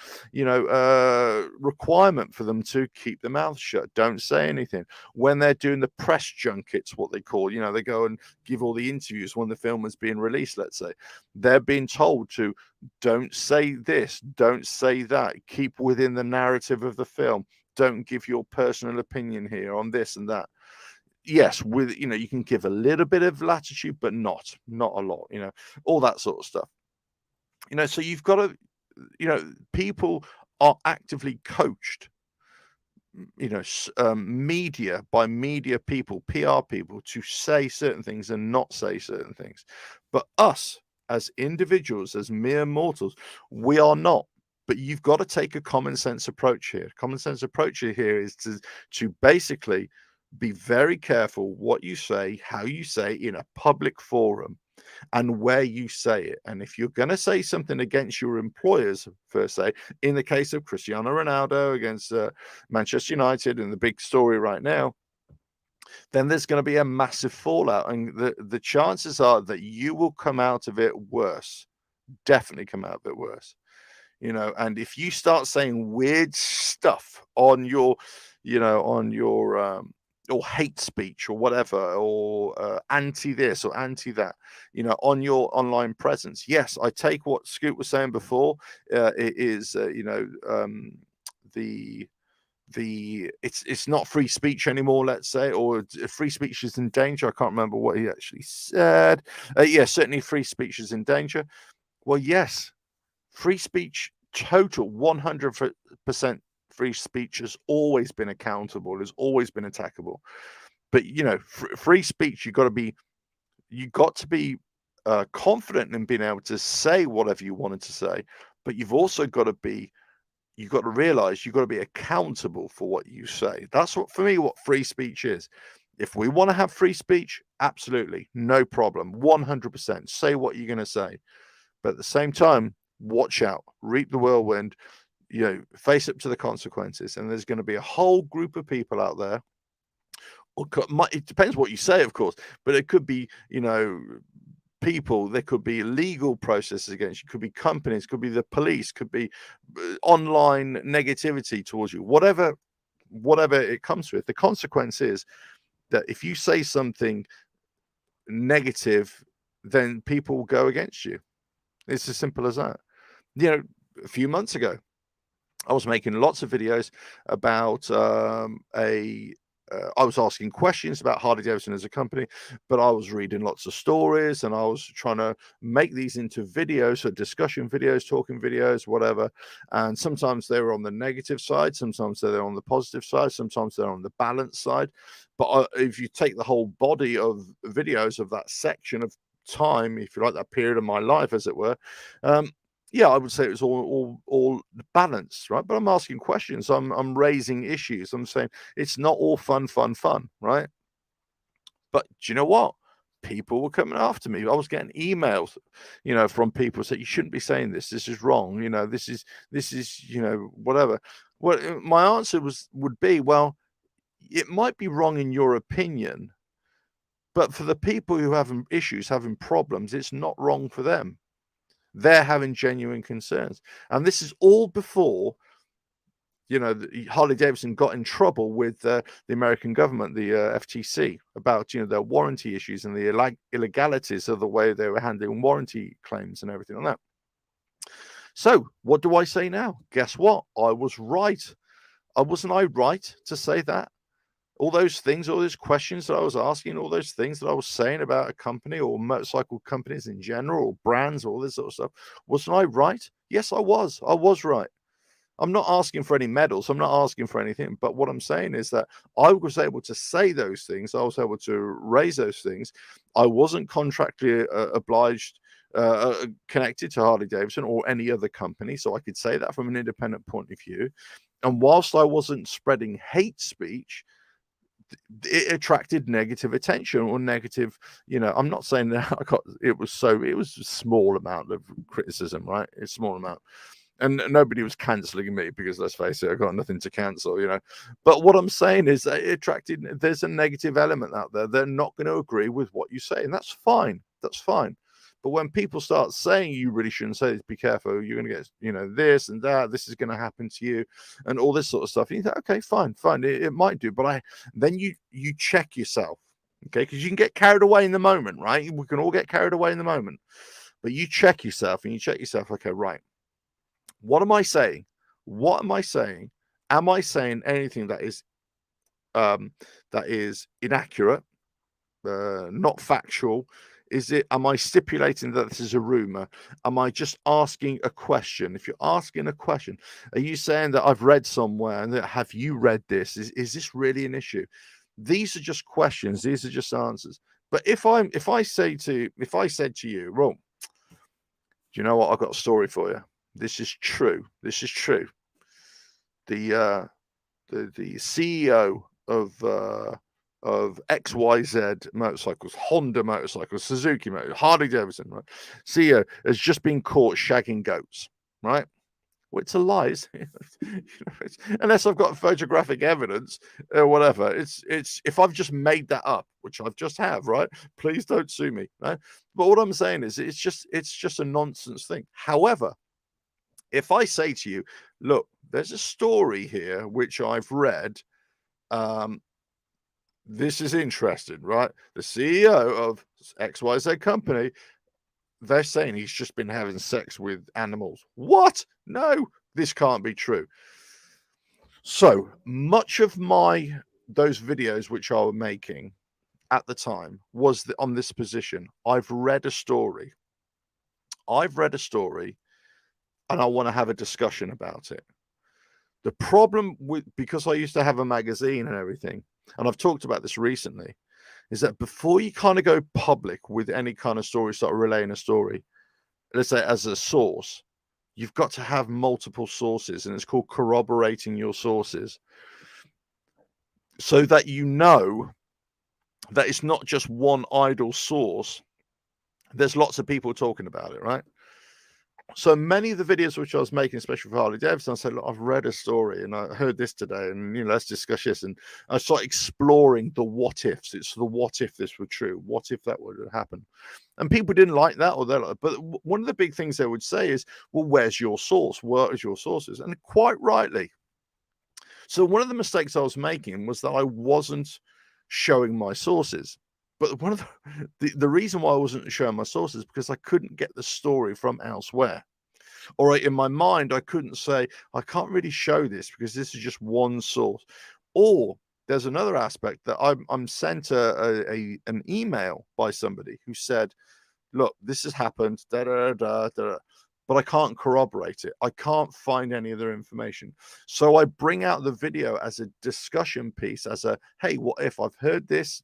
requirement for them to keep their mouth shut. Don't say anything. When they're doing the press junkets, what they call, they go and give all the interviews when the film is being released, let's say, they're being told to don't say this, don't say that, keep within the narrative of the film, don't give your personal opinion here on this and that. Yes, with you can give a little bit of latitude, but not a lot, all that sort of stuff. So you've got to, people are actively coached, media by media people, PR people, to say certain things and not say certain things. But us as individuals, as mere mortals, we are not. But you've got to take a common sense approach here. Common sense approach here is to basically be very careful what you say, how you say in a public forum, and where you say it. And if you're going to say something against your employers, per se, in the case of Cristiano Ronaldo against Manchester United and the big story right now, then there's going to be a massive fallout. And the chances are that you will come out of it worse. Definitely come out of it worse. And if you start saying weird stuff on your, or hate speech or whatever, or anti this or anti that, on your online presence. Yes, I take what Scoot was saying before. It is, it's not free speech anymore, let's say, or free speech is in danger. I can't remember what he actually said. Yeah, certainly free speech is in danger. Well, yes, free speech, total 100% free speech has always been accountable, has always been attackable. But free speech, you got to be confident in being able to say whatever you wanted to say. But you've also got to realize you've got to be accountable for what you say. That's what, for me, what free speech is. If we want to have free speech, absolutely, no problem, 100%. Say what you're going to say. But at the same time, watch out, reap the whirlwind, face up to the consequences. And there's going to be a whole group of people out there. It depends what you say, of course, but it could be, people, there could be legal processes against you, could be companies, could be the police, could be online negativity towards you, whatever it comes with. The consequence is that if you say something negative, then people will go against you. It's as simple as that. A few months ago, I was making lots of videos about I was asking questions about Harley-Davidson as a company, but I was reading lots of stories, and I was trying to make these into videos, so discussion videos, talking videos, whatever. And sometimes they were on the negative side, sometimes they're on the positive side, sometimes they're on the balance side. But if you take the whole body of videos of that section of time, if you like, that period of my life, as it were, yeah, I would say it was all balanced, right? But I'm asking questions. I'm raising issues. I'm saying it's not all fun, right? But do you know what? People were coming after me. I was getting emails, from people saying you shouldn't be saying this. This is wrong. This is whatever. Well, my answer would be, well, it might be wrong in your opinion, But for the people who have issues, having problems, it's not wrong for them. They're having genuine concerns. And this is all before, Harley Davidson got in trouble with the American government, the FTC, about, their warranty issues and the illegalities of the way they were handling warranty claims and everything like that. So what do I say now? Guess what? I was right. Wasn't I right to say that? All those things, all those questions that I was asking, all those things that I was saying about a company or motorcycle companies in general, or brands, all this sort of stuff, wasn't I right? Yes, I was. I was right. I'm not asking for any medals. I'm not asking for anything. But what I'm saying is that I was able to say those things. I was able to raise those things. I wasn't contractually obliged, connected to Harley Davidson or any other company. So I could say that from an independent point of view. And whilst I wasn't spreading hate speech, it attracted negative attention or negative, I'm not saying that it was a small amount of criticism, right? It's a small amount. And nobody was cancelling me because, let's face it, I got nothing to cancel, But what I'm saying is that there's a negative element out there. They're not going to agree with what you say, and that's fine. That's fine. But when people start saying you really shouldn't say this, be careful, you're going to get, this and that, this is going to happen to you, and all this sort of stuff. And you think, okay, fine, it might do, but then you check yourself, okay? Because you can get carried away in the moment, right? We can all get carried away in the moment, but you check yourself, okay, right. What am I saying? What am I saying? Am I saying anything that is inaccurate, not factual? Am I stipulating that this is a rumor? Am I just asking a question? If you're asking a question, are you saying that I've read somewhere and that have you read this? Is this really an issue? These are just questions. These are just answers. But if I said to you, well, do you know what? I've got a story for you. This is true. This is true. The CEO of XYZ motorcycles, Honda motorcycles, Suzuki motorcycles, Harley Davidson, right? CEO has just been caught shagging goats, right? Well, it's a lie. Unless I've got photographic evidence or whatever. It's if I've just made that up, which I've just have, right? Please don't sue me, right? But what I'm saying is it's just a nonsense thing. However, if I say to you, look, there's a story here which I've read, this is interesting, right? The CEO of XYZ company, they're saying he's just been having sex with animals. What? No, this can't be true. So much of those videos which I was making at the time was on this position. I've read a story. And I want to have a discussion about it. The problem because I used to have a magazine and everything, and I've talked about this recently, is that before you kind of go public with any kind of story, start relaying a story, let's say as a source, you've got to have multiple sources, and it's called corroborating your sources, so that you know that it's not just one idle source. There's lots of people talking about it, right? So many of the videos which I was making, especially for Harley Davidson, I said, look, I've read a story and I heard this today, and let's discuss this. And I started exploring the what ifs. It's the what if this were true, what if that would have happened. And people didn't like that, but one of the big things they would say is, well, where's your source? Where is your sources? And quite rightly. So one of the mistakes I was making was that I wasn't showing my sources. But one of the reason why I wasn't showing my sources is because I couldn't get the story from elsewhere. Or in my mind, I couldn't say, I can't really show this because this is just one source. Or there's another aspect that I'm sent an email by somebody who said, look, this has happened, da, da, da, da, but I can't corroborate it. I can't find any other information. So I bring out the video as a discussion piece, as a, hey, what if I've heard this?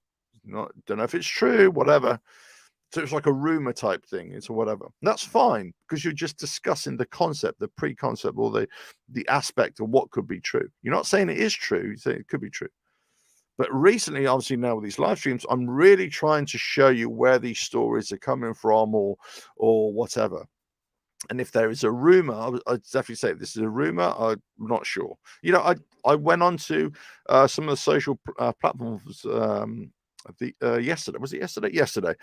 Don't know if it's true, whatever. So it's like a rumor type thing. It's whatever. And that's fine because you're just discussing the concept, the pre-concept, or the aspect of what could be true. You're not saying it is true. You're saying it could be true. But recently, obviously now with these live streams, I'm really trying to show you where these stories are coming from or whatever. And if there is a rumor, I'd definitely say this is a rumor. I'm not sure. I went on to some of the social platforms yesterday. Was it yesterday? Yesterday.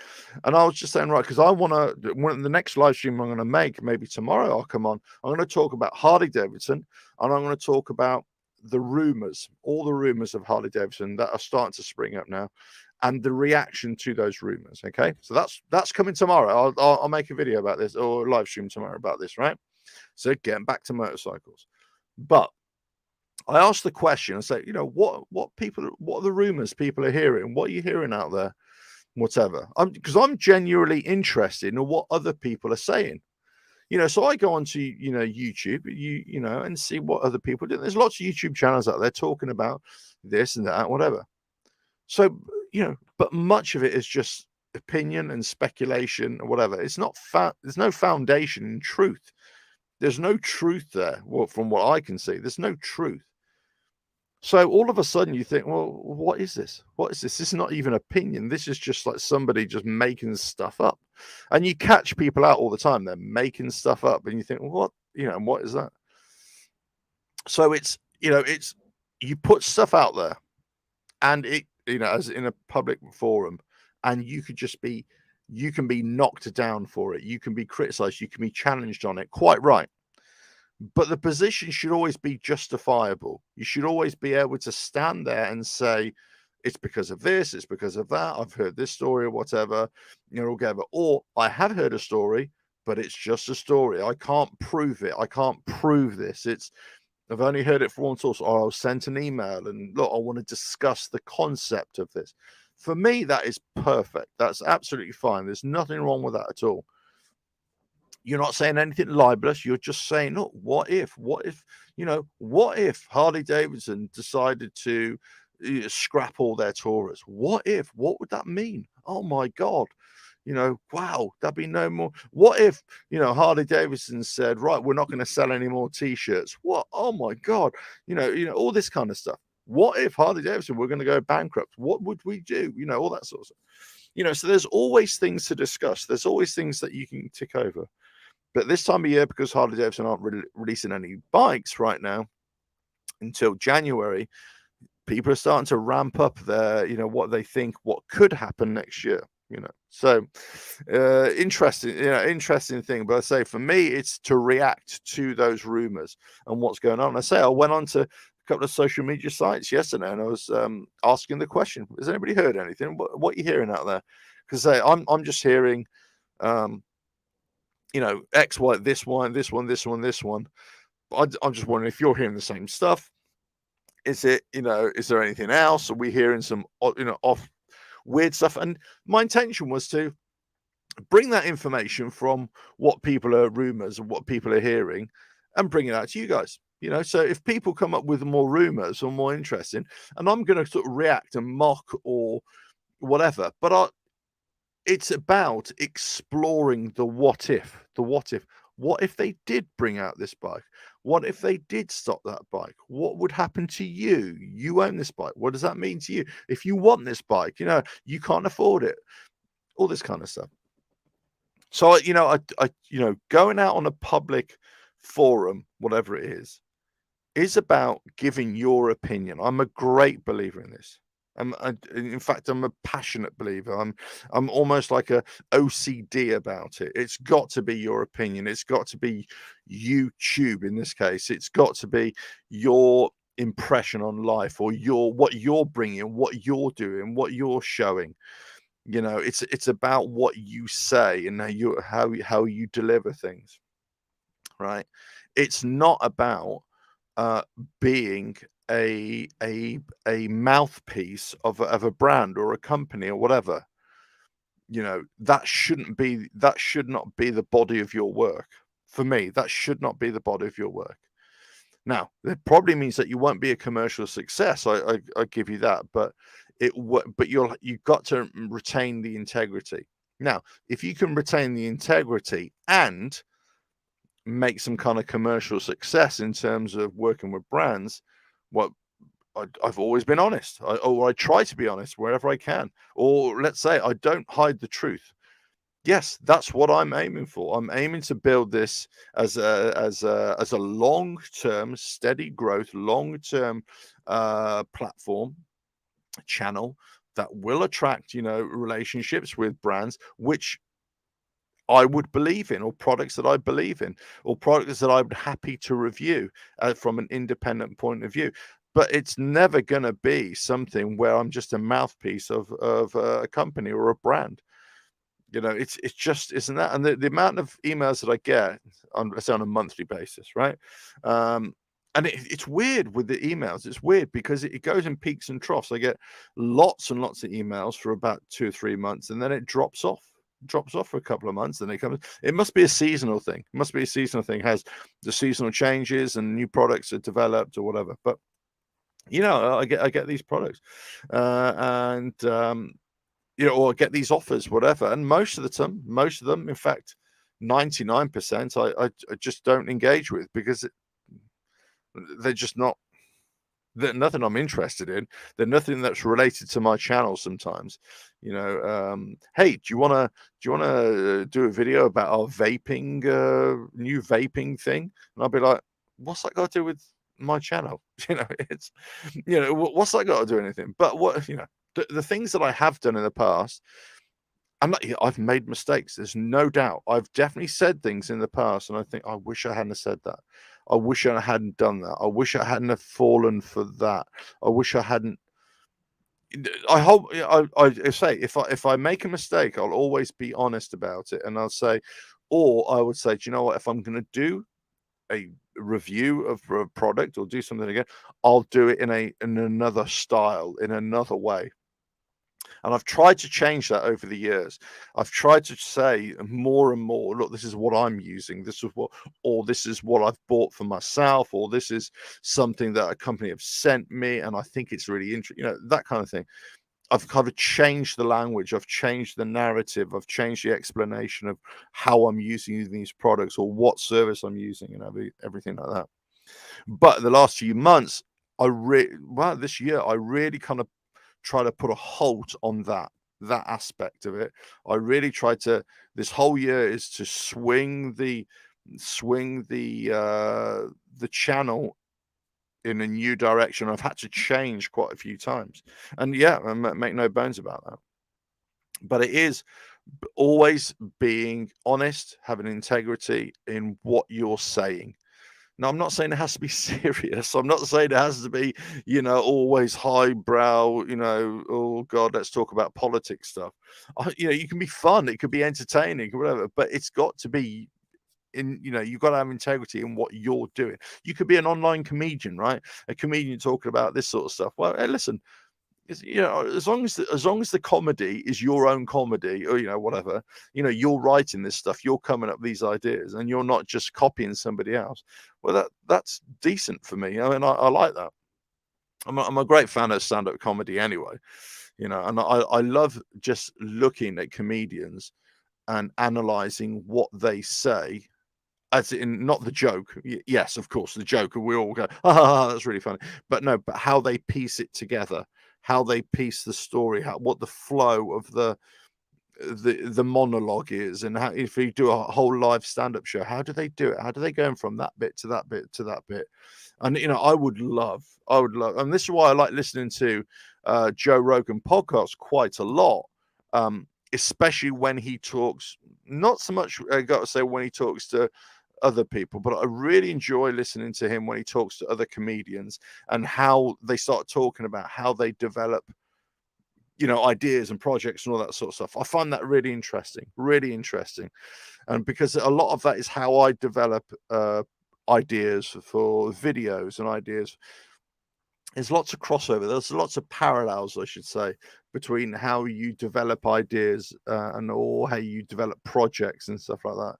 And I was just saying, right, because I want to, when the next live stream I'm going to make, maybe tomorrow I'll come on, I'm going to talk about Harley Davidson, and I'm going to talk about the rumors, all the rumors of Harley Davidson that are starting to spring up now, and the reaction to those rumors. Okay, so that's coming tomorrow. I'll make a video about this, or a live stream tomorrow about this, right? So getting back to motorcycles, but I asked the question. I say, what are the rumors people are hearing? What are you hearing out there? Whatever. Because I'm genuinely interested in what other people are saying. So I go onto YouTube, and see what other people do. There's lots of YouTube channels out there talking about this and that, whatever. So but much of it is just opinion and speculation or whatever. It's not there's no foundation in truth. There's no truth there. Well, from what I can see, there's no truth. So all of a sudden you think, well, what is this? What is this? This is not even opinion. This is just like somebody just making stuff up. And you catch people out all the time. They're making stuff up. And you think, well, what is that? So it's you put stuff out there, and it, as in a public forum, and you can be knocked down for it. You can be criticized. You can be challenged on it. Quite right. But the position should always be justifiable. You should always be able to stand there and say, it's because of this, it's because of that. I've heard this story or whatever, whatever. Or I have heard a story, but it's just a story. I can't prove it. I can't prove this. I've only heard it from one source, or I was sent an email and look, I want to discuss the concept of this. For me, that is perfect. That's absolutely fine. There's nothing wrong with that at all. You're not saying anything libelous. You're just saying, look, what if, what if Harley Davidson decided to scrap all their Taurus? What would that mean? Oh my God. Wow, that'd be no more. What if, Harley Davidson said, right, we're not going to sell any more t-shirts? What? Oh my God. All this kind of stuff. What if Harley Davidson were going to go bankrupt? What would we do? All that sort of stuff. So there's always things to discuss. There's always things that you can tick over. But this time of year, because Harley Davidson aren't releasing any bikes right now until January, people are starting to ramp up their, what they think what could happen next year. So interesting thing. But I say for me, it's to react to those rumors and what's going on. I say I went on to a couple of social media sites yesterday, and I was asking the question: has anybody heard anything? What are you hearing out there? Because I'm just hearing. X, Y, this one. But I'm just wondering if you're hearing the same stuff. Is there anything else? Are we hearing some, off weird stuff? And my intention was to bring that information from what people are rumors and what people are hearing and bring it out to you guys. So if people come up with more rumors or more interesting, and I'm going to sort of react and mock or whatever, but it's about exploring the what if. What if they did bring out this bike? What if they did stop that bike? What would happen to you? You own this bike. What does that mean to you? If you want this bike, you can't afford it. All this kind of stuff. So, I going out on a public forum, whatever it is about giving your opinion. I'm a great believer in this. In fact, I'm a passionate believer. I'm almost like a OCD about it. It's got to be your opinion. It's got to be YouTube in this case. It's got to be your impression on life, or what you're bringing, what you're doing, what you're showing. It's about what you say and how you deliver things, right? It's not about being a mouthpiece of a brand or a company or whatever. That should not be the body of your work. For me, that should not be the body of your work. Now, it probably means that you won't be a commercial success. I give you that, but you've got to retain the integrity. Now, if you can retain the integrity and make some kind of commercial success in terms of working with brands, well, I've always been honest, or I try to be honest wherever I can, or let's say I don't hide the truth. Yes, that's what I'm aiming for. I'm aiming to build this as a long-term, steady growth, long-term platform channel that will attract, relationships with brands, which I would believe in, or products that I believe in, or products that I'm happy to review from an independent point of view. But it's never going to be something where I'm just a mouthpiece of a company or a brand. It's just isn't that, and the amount of emails that I get on, let's say, on a monthly basis, right? And it's weird with the emails. It's weird because it goes in peaks and troughs. I get lots and lots of emails for about 2 or 3 months, and then it drops off for a couple of months. Then it comes. It must be a seasonal thing. It must be a seasonal thing. Has the seasonal changes and new products are developed or whatever. But I get these products, and or get these offers, whatever. And most of them, in fact, 99%, I just don't engage with because they're just not. They're nothing I'm interested in. They're nothing that's related to my channel. Sometimes, hey, do you wanna do a video about our vaping, new vaping thing? And I'll be like, what's that got to do with my channel? It's what's that got to do anything? But what the things that I have done in the past, I've made mistakes. There's no doubt. I've definitely said things in the past, and I think I wish I hadn't have said that. I wish I hadn't done that. I wish I hadn't have fallen for that. I wish I hadn't. I hope I say if I make a mistake, I'll always be honest about it, and I'll say, or I would say, do you know what? If I'm going to do a review of a product or do something again, I'll do it in another style, in another way. And I've tried to change that over the years. I've tried to say more and more, look, this is what I'm using. This is what I've bought for myself, or this is something that a company have sent me, and I think it's really interesting, that kind of thing. I've kind of changed the language. I've changed the narrative. I've changed the explanation of how I'm using these products or what service I'm using and everything like that. But the last few months, this year, I really kind of try to put a halt on that aspect of it. I really tried to. This whole year is to swing the channel in a new direction. I've had to change quite a few times, and make no bones about that. But it is always being honest, having integrity in what you're saying. Now, I'm not saying it has to be serious. I'm not saying it has to be, always highbrow, oh God, let's talk about politics stuff. You can be fun. It could be entertaining, whatever, but it's got to be you've got to have integrity in what you're doing. You could be an online comedian, right? A comedian talking about this sort of stuff. Well, hey, listen, as long as the comedy is your own comedy, or whatever, you're writing this stuff, you're coming up with these ideas, and you're not just copying somebody else. Well, that's decent for me. I mean, I like that. I'm a great fan of stand-up comedy anyway, and I love just looking at comedians and analyzing what they say. As in, not the joke. Yes, of course, the joke, and we all go, that's really funny. But no, but how they piece it together, how they piece the story, what the flow of the monologue is, and how, if you do a whole live stand-up show, how do they do it? How do they go from that bit to that bit to that bit? And I would love, and this is why I like listening to Joe Rogan podcast quite a lot. Especially when he talks, not so much, I got to say, when he talks to other people, but I really enjoy listening to him when he talks to other comedians and how they start talking about how they develop, ideas and projects and all that sort of stuff. I find that really interesting, and because a lot of that is how I develop ideas for videos and ideas. There's lots of crossover. There's lots of parallels, I should say, between how you develop ideas or how you develop projects and stuff like that.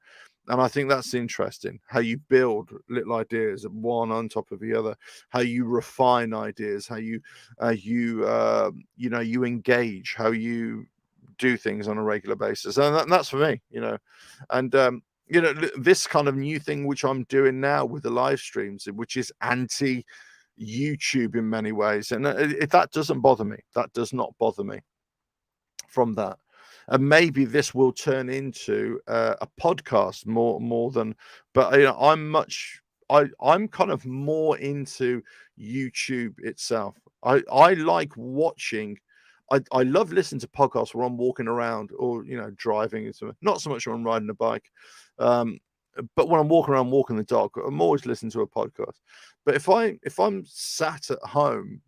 And I think that's interesting, how you build little ideas, one on top of the other, how you refine ideas, how you engage, how you do things on a regular basis. And that's for me, and this kind of new thing which I'm doing now with the live streams, which is anti YouTube in many ways, and that doesn't bother me. That does not bother me from that. And maybe this will turn into a podcast more than, but I'm kind of more into YouTube itself. I like watching I love listening to podcasts where I'm walking around or driving. Not so much when I'm riding a bike, but when I'm walking around walking the dog, I'm always listening to a podcast. But if I'm sat at home,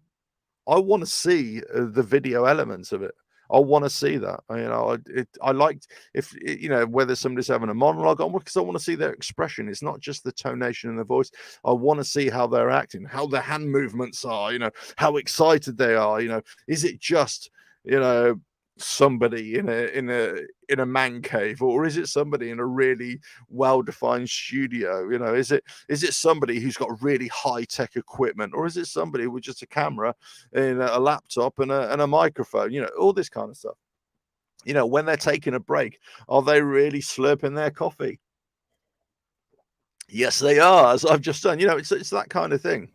I want to see the video elements of it. I want to see that. I liked if whether somebody's having a monologue on, because I want to see their expression. It's not just the tonation and the voice. I want to see how they're acting, how their hand movements are. How excited they are. Is it just somebody in a man cave, or is it somebody in a really well-defined studio? Is it somebody who's got really high-tech equipment, or is it somebody with just a camera and a laptop and a microphone? All this kind of stuff. When they're taking a break, are they really slurping their coffee? Yes, they are, as I've just done. It's that kind of thing.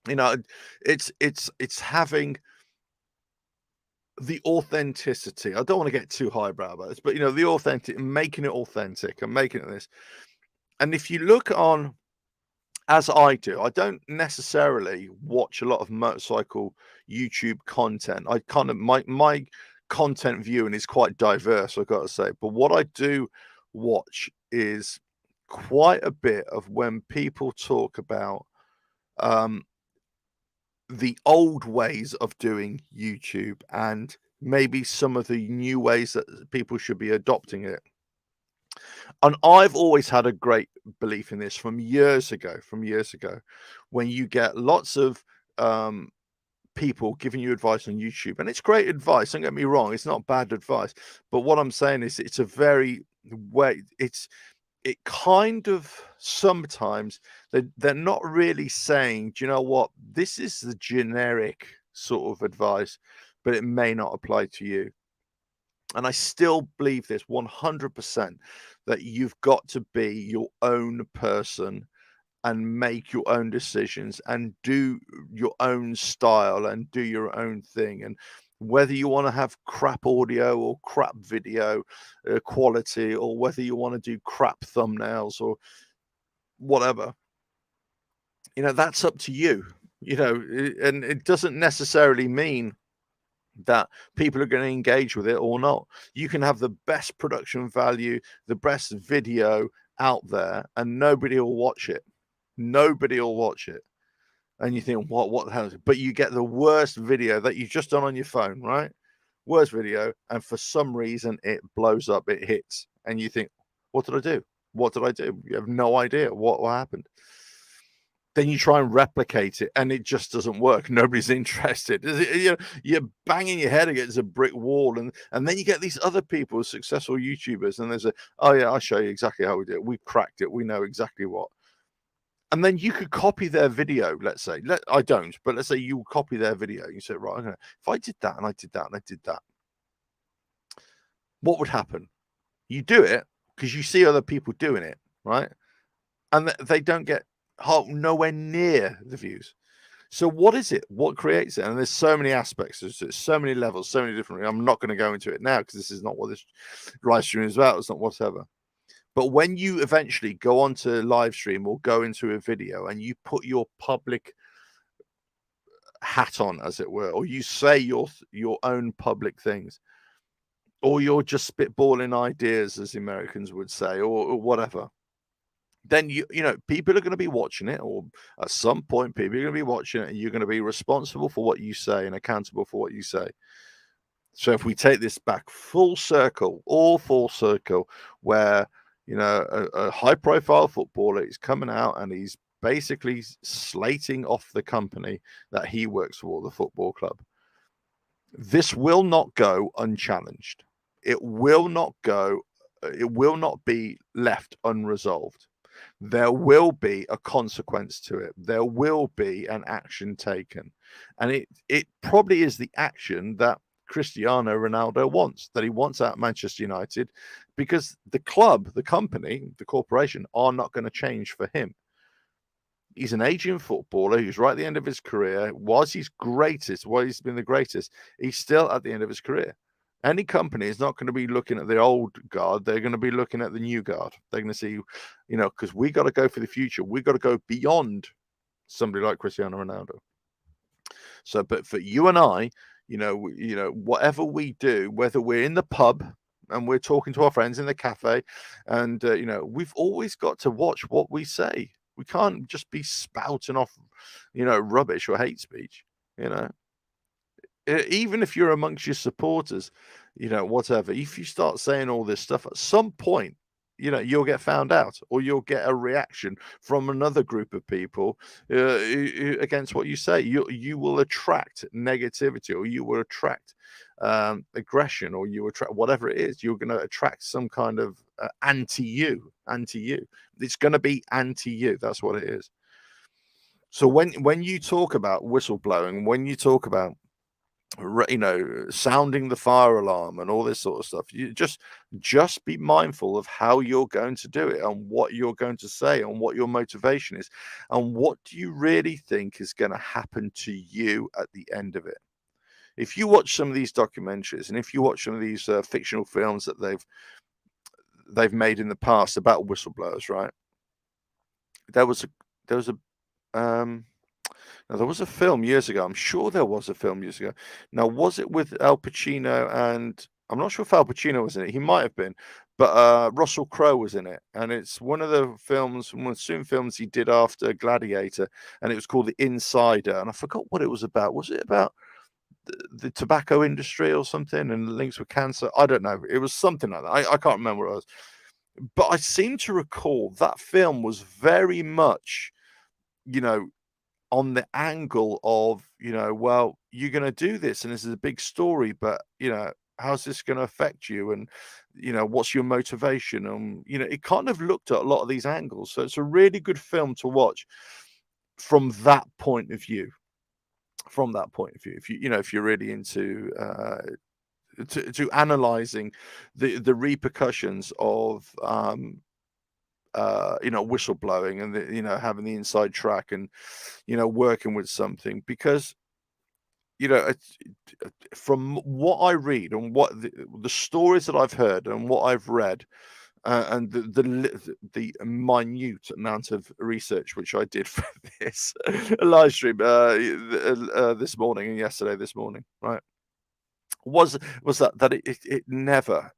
It's having the authenticity. I don't want to get too highbrow about this, but the authentic, making it authentic and making it this. And if you look on, as I do, I don't necessarily watch a lot of motorcycle YouTube content. I kind of my content viewing is quite diverse, I've got to say. But what I do watch is quite a bit of when people talk about the old ways of doing YouTube and maybe some of the new ways that people should be adopting it. And I've always had a great belief in this from years ago, when you get lots of people giving you advice on YouTube, and it's great advice. Don't get me wrong, it's not bad advice. But what I'm saying is it's a very way, it kind of sometimes they're not really saying, do you know what, this is the generic sort of advice, but it may not apply to you. And I still believe this 100%, that you've got to be your own person and make your own decisions and do your own style and do your own thing. And whether you want to have crap audio or crap video quality, or whether you want to do crap thumbnails or whatever, that's up to you. And it doesn't necessarily mean that people are going to engage with it or not. You can have the best production value, the best video out there, and nobody will watch it. Nobody will watch it. And you think, what the hell is it? But you get the worst video that you've just done on your phone, right? Worst video, and for some reason it blows up, it hits, and you think, what did I do? What did I do? You have no idea what happened. Then you try and replicate it, and it just doesn't work. Nobody's interested. You're banging your head against a brick wall, and then you get these other people, successful YouTubers, and there's oh yeah, I'll show you exactly how we do it. We cracked it. We know exactly what. And then you could copy their video, let's say. I don't, but let's say you copy their video. You say, right, okay, if I did that and I did that and I did that, what would happen? You do it because you see other people doing it, right? And they don't get nowhere near the views. So what is it? What creates it? And there's so many aspects. There's so many levels, so many different. I'm not going to go into it now because this is not what this live stream is about. It's not whatever. But when you eventually go onto live stream or go into a video and you put your public hat on, as it were, or you say your own public things, or you're just spitballing ideas, as the Americans would say, or whatever, then people are going to be watching it, or at some point people are going to be watching it, and you're going to be responsible for what you say and accountable for what you say. So if we take this back full circle, where a high-profile footballer is coming out and he's basically slating off the company that he works for, the football club. This will not go unchallenged. It will not be left unresolved. There will be a consequence to it. There will be an action taken. And it probably is the action that Cristiano Ronaldo wants, that he wants out Manchester United, because the club, the company, the corporation are not going to change for him. He's an aging footballer who's right at the end of his career. While he's been the greatest, he's still at the end of his career. Any company is not going to be looking at the old guard. They're going to be looking at the new guard. They're going to see, because we got to go for the future. We got to go beyond somebody like Cristiano Ronaldo. So, but for you and I, whatever we do, whether we're in the pub and we're talking to our friends in the cafe, and we've always got to watch what we say. We can't just be spouting off, rubbish or hate speech. You know, even if you're amongst your supporters, whatever. If you start saying all this stuff, at some point, you'll get found out, or you'll get a reaction from another group of people against what you say. You will attract negativity, or you will attract aggression, or you attract whatever it is. You're going to attract some kind of anti-you. It's going to be anti-you. That's what it is. So when you talk about whistleblowing, when you talk about sounding the fire alarm and all this sort of stuff, you just be mindful of how you're going to do it, and what you're going to say, and what your motivation is, and what do you really think is going to happen to you at the end of it. If you watch some of these documentaries, and if you watch some of these fictional films that they've made in the past about whistleblowers, right? There was a film years ago. I'm sure there was a film years ago. Now, was it with Al Pacino? And I'm not sure if Al Pacino was in it. He might have been, but Russell Crowe was in it. And it's one of the films he did after Gladiator, and it was called The Insider. And I forgot what it was about. Was it about the tobacco industry or something, and links with cancer? I don't know. It was something like that. I can't remember what it was. But I seem to recall that film was very much, on the angle of, well, you're going to do this, and this is a big story, but, how's this going to affect you? And, what's your motivation? And, it kind of looked at a lot of these angles. So it's a really good film to watch from that point of view. If you're really into to analyzing the repercussions of whistleblowing, and having the inside track, and working with something, because from what I read, and what the stories that I've heard and what I've read, and the minute amount of research which I did for this live stream this morning and yesterday this morning, right, was that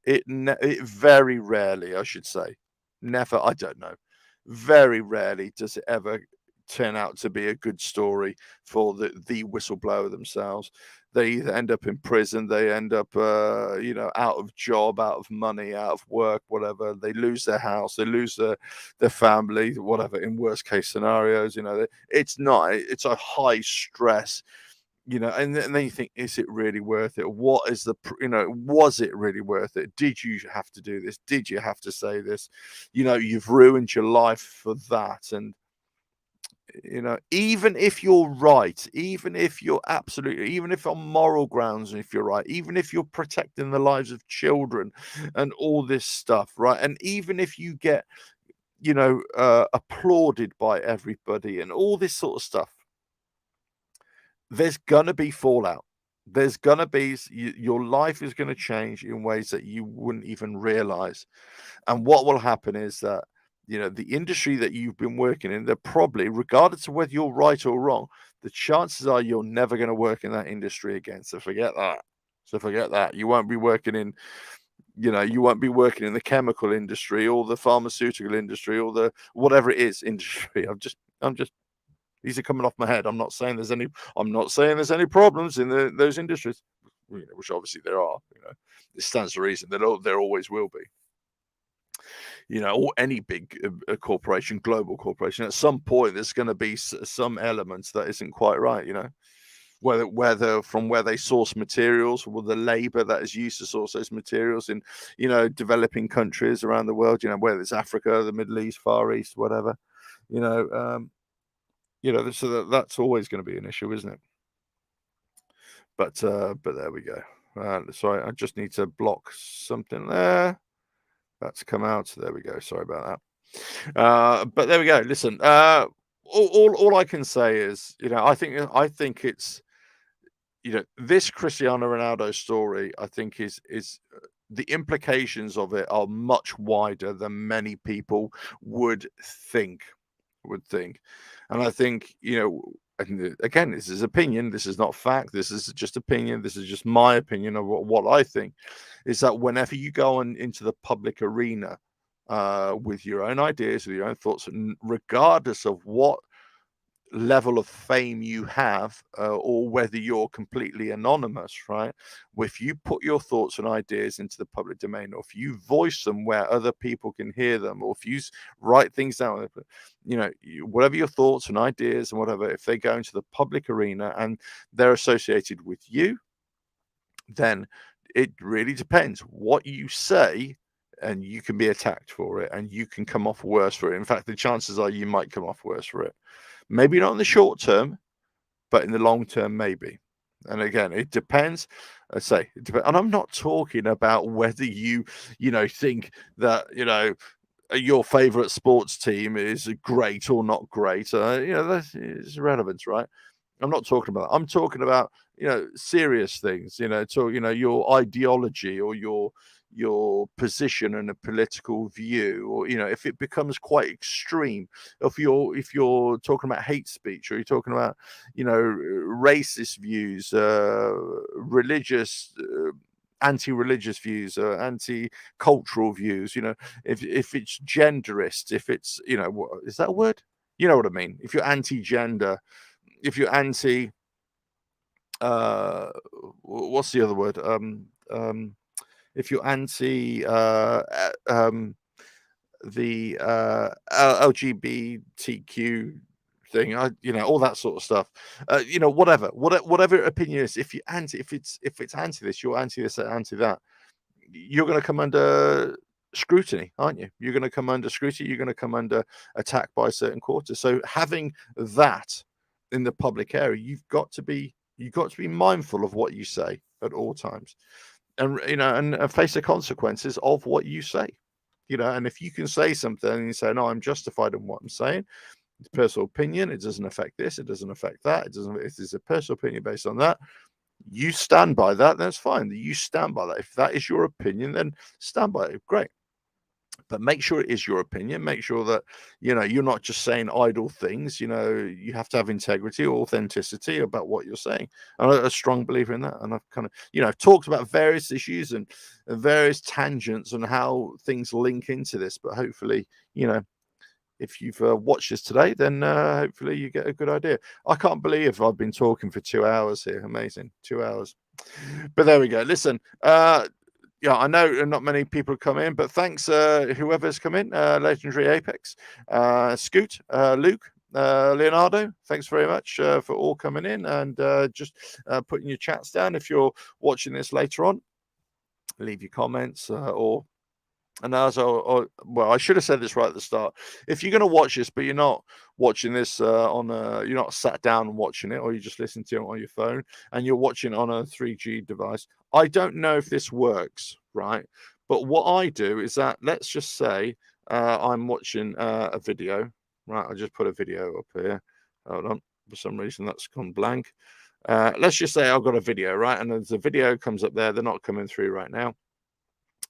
it very rarely, I should say, never, I don't know, very rarely does it ever turn out to be a good story for the whistleblower themselves. They either end up in prison, they end up out of job, out of money, out of work, whatever. They lose their house, they lose their family, whatever. In worst case scenarios, it's a high stress, and then you think, is it really worth it? What is was it really worth it? Did you have to do this? Did you have to say this? You've ruined your life for that. And, even if you're right, even if on moral grounds, and if you're right, even if you're protecting the lives of children and all this stuff, right? And even if you get, applauded by everybody and all this sort of stuff, there's gonna be fallout. There's gonna be your life is gonna change in ways that you wouldn't even realize. And what will happen is that, the industry that you've been working in, they're probably, regardless of whether you're right or wrong, the chances are you're never gonna work in that industry again. So forget that. You won't be working in, the chemical industry, or the pharmaceutical industry, or the whatever it is industry. I'm just These are coming off my head. I'm not saying there's any problems in those industries, which obviously there are. It stands to reason that there always will be. Or any big corporation, global corporation, at some point there's going to be some elements that isn't quite right. Whether from where they source materials, or the labor that is used to source those materials in, developing countries around the world. Whether it's Africa, the Middle East, Far East, whatever. So that's always going to be an issue, isn't it? But there we go. Sorry, I just need to block something there. That's come out. There we go. Sorry about that. But there we go. Listen, all I can say is, I think it's, this Cristiano Ronaldo story, I think is the implications of it are much wider than many people would think. And I think, and again, this is opinion, this is not fact, this is just opinion, this is just my opinion of what I think, is that whenever you go into the public arena with your own ideas, with your own thoughts, and regardless of what level of fame you have, or whether you're completely anonymous, right? If you put your thoughts and ideas into the public domain, or if you voice them where other people can hear them, or if you write things down, whatever your thoughts and ideas and whatever, if they go into the public arena and they're associated with you, then it really depends what you say, and you can be attacked for it, and you can come off worse for it. In fact, the chances are you might come off worse for it. Maybe not in the short term, but in the long term, maybe. And again, it depends. I say, and I'm not talking about whether you think that, your favorite sports team is great or not great. That's irrelevant, right? I'm not talking about that. I'm talking about, serious things, your ideology, or your position and a political view, or if it becomes quite extreme, if you're talking about hate speech, or you're talking about racist views, religious anti-religious views, anti-cultural views, if it's genderist, if it's what is that a word? You know what I mean. If you're anti-gender, if you're anti what's the other word? If you're anti the LGBTQ thing, all that sort of stuff, whatever opinion is, if it's anti this, you're anti this, anti that, you're going to come under scrutiny, aren't you? You're going to come under scrutiny, you're going to come under attack by a certain quarter. So having that in the public area, you've got to be mindful of what you say at all times, and and face the consequences of what you say. And if you can say something and you say, no, I'm justified in what I'm saying, it's personal opinion, it doesn't affect this, it doesn't affect that, if it's a personal opinion based on that, you stand by that, that's fine. You stand by that. If that is your opinion, then stand by it. Great. But make sure it is your opinion. Make sure that, you're not just saying idle things. You have to have integrity, authenticity about what you're saying. I'm a strong believer in that. And I've kind of, talked about various issues and various tangents and how things link into this. But hopefully, if you've watched this today, then hopefully you get a good idea. I can't believe I've been talking for 2 hours here. Amazing. 2 hours. But there we go. Listen, I know not many people come in, but thanks whoever's come in, Legendary Apex, Scoot, Luke, Leonardo, thanks very much for all coming in, and just putting your chats down. If you're watching this later on, leave your comments and well, I should have said this right at the start. If you're going to watch this, but you're not watching this you're not sat down and watching it, or you just listen to it on your phone, and you're watching on a 3G device, I don't know if this works, right? But what I do is that, let's just say I'm watching a video, right? I just put a video up here. Hold on. For some reason, that's gone blank. Let's just say I've got a video, right? And as the video comes up there, they're not coming through right now.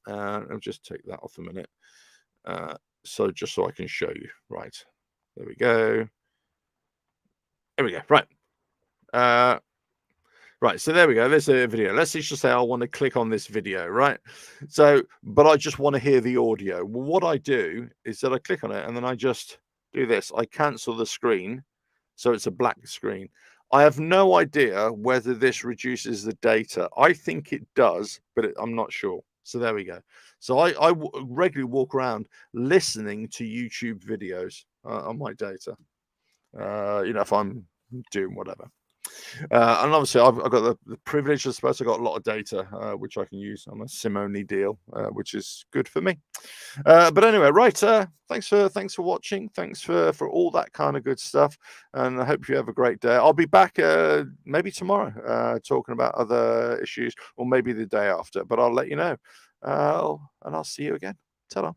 I'll just take that off a minute. So just so I can show you. Right. There we go. There we go. Right. Right. So there we go. There's a video. Let's just say I want to click on this video, right? So, but I just want to hear the audio. Well, what I do is that I click on it and then I just do this. I cancel the screen. So it's a black screen. I have no idea whether this reduces the data. I think it does, but I'm not sure. So there we go. So I regularly walk around listening to YouTube videos on my data, if I'm doing whatever. And obviously I've got the privilege, I suppose. I've got a lot of data, which I can use on a SIM-only deal, which is good for me. But anyway, right. Thanks for watching. Thanks for all that kind of good stuff. And I hope you have a great day. I'll be back maybe tomorrow talking about other issues, or maybe the day after, but I'll let you know. And I'll see you again. Ta-da.